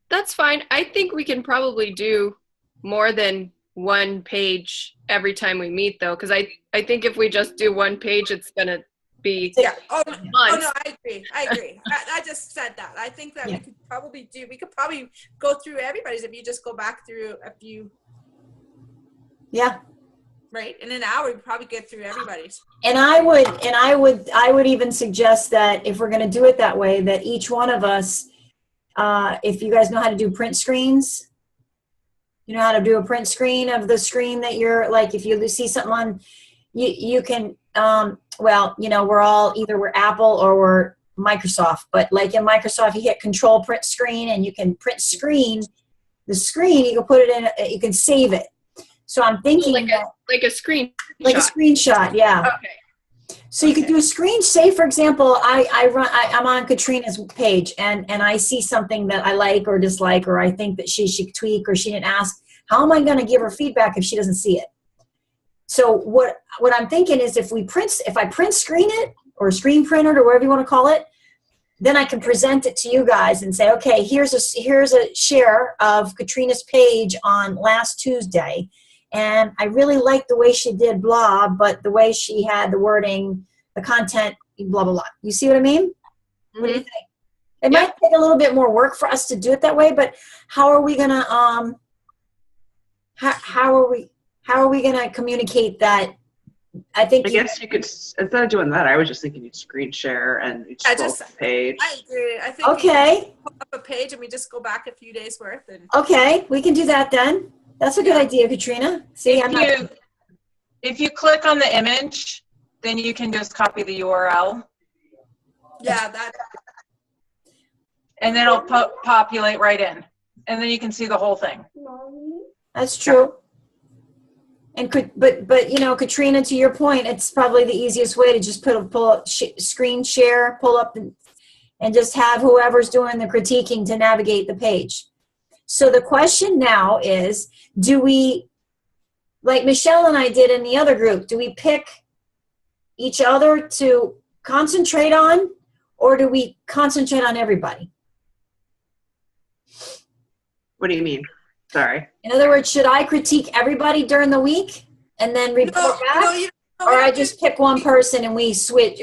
That's fine. I think we can probably do more than one page every time we meet, though, because I think if we just do one page, it's going to be no, I agree. I just said that. I think that we could probably go through everybody's if you just go back through a few. Yeah. Right. In an hour, we probably get through everybody's. And I would even suggest that if we're going to do it that way, that each one of us, if you guys know how to do print screens, you know how to do a print screen of the screen that you're if you see something on, you can, we're all we're Apple or we're Microsoft, but in Microsoft, you hit Control Print Screen and you can print screen, the screen, you can put it in, you can save it. So I'm thinking like a screenshot. Like a screenshot, yeah. Okay. So you could do a screen. Say, for example, I'm on Katrina's page and I see something that I like or dislike, or I think that she should tweak or she didn't ask. How am I going to give her feedback if she doesn't see it? So what I'm thinking is if I print screen it or screen print it or whatever you want to call it, then I can present it to you guys and say, okay, here's a share of Katrina's page on last Tuesday. And I really liked the way she did blah, but the way she had the wording, the content, blah, blah, blah. You see what I mean? Mm-hmm. What do you think? It might take a little bit more work for us to do it that way, but how are we gonna how are we gonna communicate that? I guess you could, instead of doing that, I was just thinking you'd screen share and you'd scroll the page. I agree. I think okay. Pull up a page and we just go back a few days worth. Okay, we can do that then. That's a good idea, Katrina. See, if you click on the image, then you can just copy the URL. Yeah, and then it'll populate right in, and then you can see the whole thing. That's true. And but Katrina, to your point, it's probably the easiest way to just pull up screen share, pull up and just have whoever's doing the critiquing to navigate the page. So the question now is, do we, like Michelle and I did in the other group, do we pick each other to concentrate on, or do we concentrate on everybody? What do you mean? Sorry. In other words, should I critique everybody during the week and then report back? Or I just pick one person and we switch.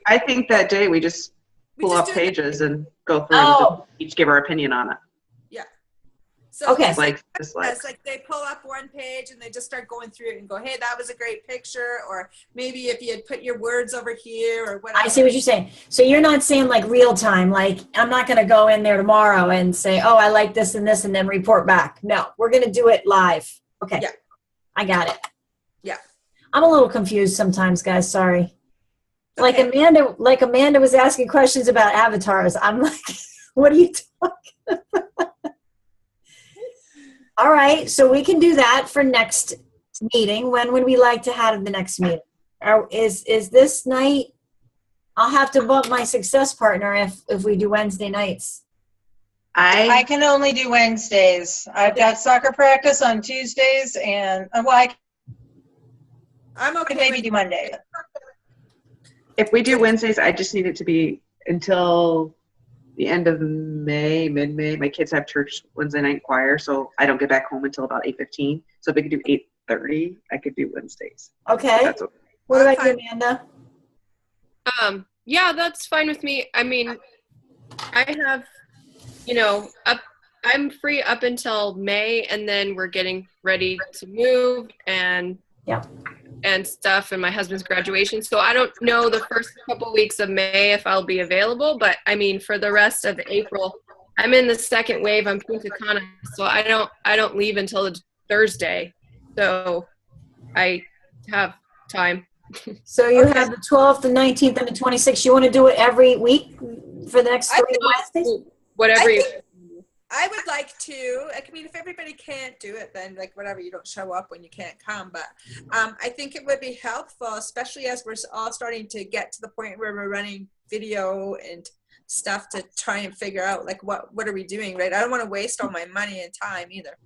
I think that day we just We pull just up do it. pages and go through Oh. and each give our opinion on it. So Okay. just Like, yes, dislikes. like they pull up one page and they just start going through it and go, hey, that was a great picture. Or maybe if you had put your words over here or whatever. I see what you're saying. So you're not saying like real time, like I'm not going to go in there tomorrow and say, oh, I like this and this and then report back. No, we're going to do it live. Okay. Yeah. I got it. Yeah. I'm a little confused sometimes, guys. Sorry. Like Okay. Amanda was asking questions about avatars. I'm like, what are you talking about? All right. So we can do that for next meeting. When would we like to have the next meeting? Or is this night? I'll have to bump my success partner if we do Wednesday nights. I can only do Wednesdays. I've got soccer practice on Tuesdays, and well, I I'm okay. could maybe with- do Monday. If we do Wednesdays, I just need it to be until the end of May, mid-May. My kids have church Wednesday night choir, so I don't get back home until about 8:15. So if we could do 8:30, I could do Wednesdays. Okay. That's okay. What about you, Fine. Amanda? Yeah, that's fine with me. I mean, I have, I'm free up until May, and then we're getting ready to move and stuff, and my husband's graduation. So I don't know the first couple weeks of May if I'll be available, but I mean, for the rest of April, I'm in the second wave. I'm Punta Cana, so I don't leave until the Thursday. So I have time. So you have the 12th, the 19th, and the 26th. You want to do it every week for the next 3 Wednesdays? Whatever you. I would like to. I mean, if everybody can't do it, then like whatever, you don't show up when you can't come. But I think it would be helpful, especially as we're all starting to get to the point where we're running video and stuff to try and figure out like what are we doing, right? I don't want to waste all my money and time either.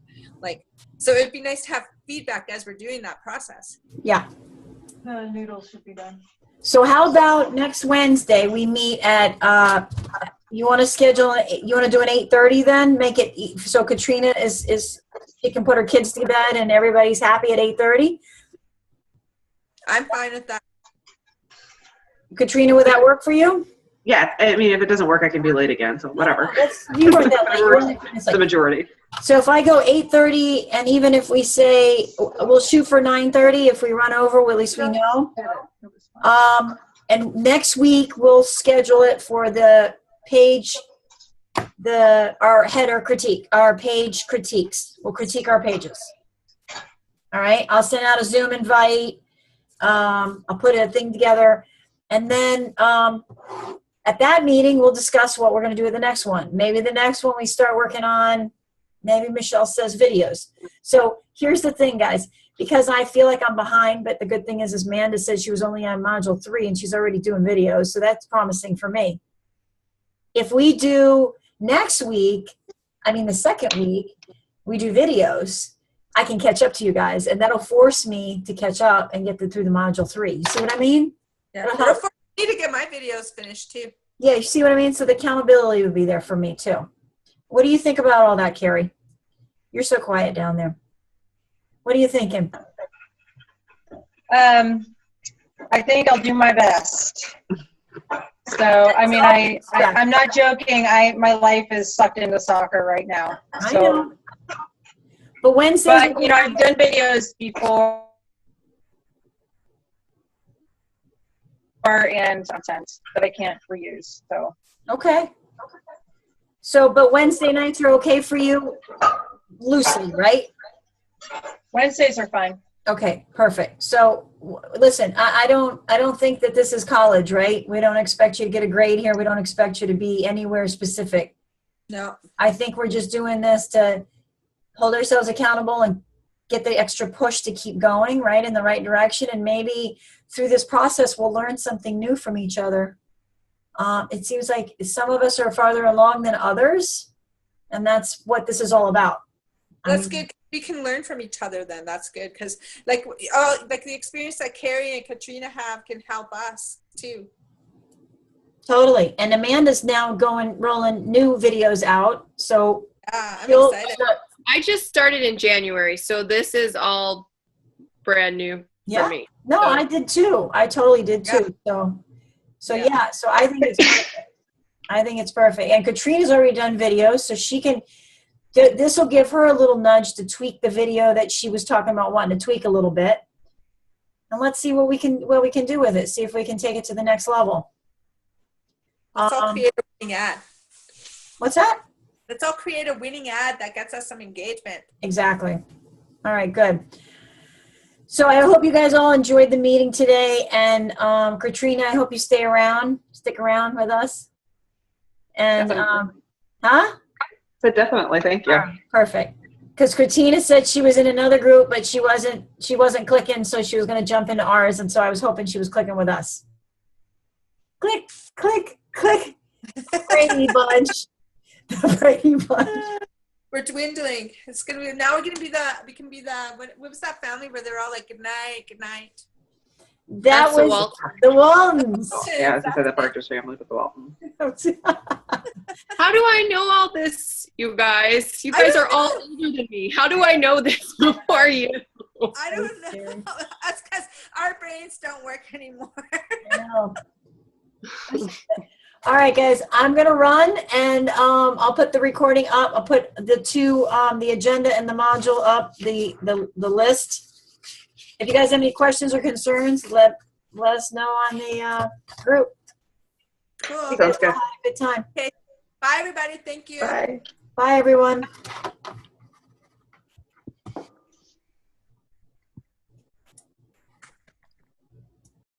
Like, so it'd be nice to have feedback as we're doing that process. Yeah. Noodles should be done. So how about next Wednesday we meet at, you want to do an 8:30 then? Make it so Katrina she can put her kids to bed and everybody's happy at 8:30? I'm fine with that. Katrina, would that work for you? Yeah, I mean, if it doesn't work, I can be late again, so whatever. You weren't that late. You weren't- It's the majority. So if I go 8:30, and even if we say we'll shoot for 9:30, if we run over, well, at least we know. And next week we'll schedule it for the page, our header critique, our page critiques. We'll critique our pages. All right. I'll send out a Zoom invite. I'll put a thing together, and then at that meeting we'll discuss what we're going to do with the next one. Maybe the next one we start working on. Maybe Michelle says videos. So here's the thing, guys, because I feel like I'm behind, but the good thing is Amanda said she was only on module 3 and she's already doing videos. So that's promising for me. If we do next week, the second week, we do videos, I can catch up to you guys, and that'll force me to catch up and get through the module 3. You see what I mean? Yeah. It'll help. I need to get my videos finished too. Yeah, you see what I mean? So the accountability would be there for me too. What do you think about all that, Carrie? You're so quiet down there. What are you thinking? I think I'll do my best. So, I mean, I'm not joking. My life is sucked into soccer right now. I So, know. But Wednesdays, but I've done videos before and content that I can't reuse. So, okay. So, but Wednesday nights are okay for you, loosely, right? Wednesdays are fine. Okay, perfect. So, listen, I don't think that this is college, right? We don't expect you to get a grade here. We don't expect you to be anywhere specific. No. I think we're just doing this to hold ourselves accountable and get the extra push to keep going, right, in the right direction. And maybe through this process, we'll learn something new from each other. It seems like some of us are farther along than others, and that's what this is all about. That's good. We can learn from each other then. That's good because like the experience that Carrie and Katrina have can help us too. Totally. And Amanda's now rolling new videos out. So I'm excited. I just started in January, so this is all brand new for me. No, I did too. I totally did too. So yeah. So I think it's perfect. I think it's perfect. And Katrina's already done videos, so she can. This will give her a little nudge to tweak the video that she was talking about wanting to tweak a little bit. And let's see what we can do with it. See if we can take it to the next level. Let's all create a winning ad. What's that? Let's all create a winning ad that gets us some engagement. Exactly. All right, good. So I hope you guys all enjoyed the meeting today. And Katrina, I hope you stick around with us. And So definitely, thank you. Perfect. Because Katrina said she was in another group, but she wasn't clicking, so she was going to jump into ours, and so I was hoping she was clicking with us. Click, click, click. Brady bunch. The Brady bunch. We're dwindling. It's gonna be now. We can be the what was that family where they're all like good night, good night. That was the Waltons. Oh, yeah, as I said, the Partridge Family with the Waltons. How do I know all this, you guys? You guys are all older than me. How do I know this before you? I don't know. That's because our brains don't work anymore. I know. All right, guys, I'm going to run, and I'll put the recording up. I'll put the agenda and the module up, the list. If you guys have any questions or concerns, let us know on the group. Cool. Sounds good. Good time. Okay. Bye, everybody. Thank you. Bye. Bye, everyone.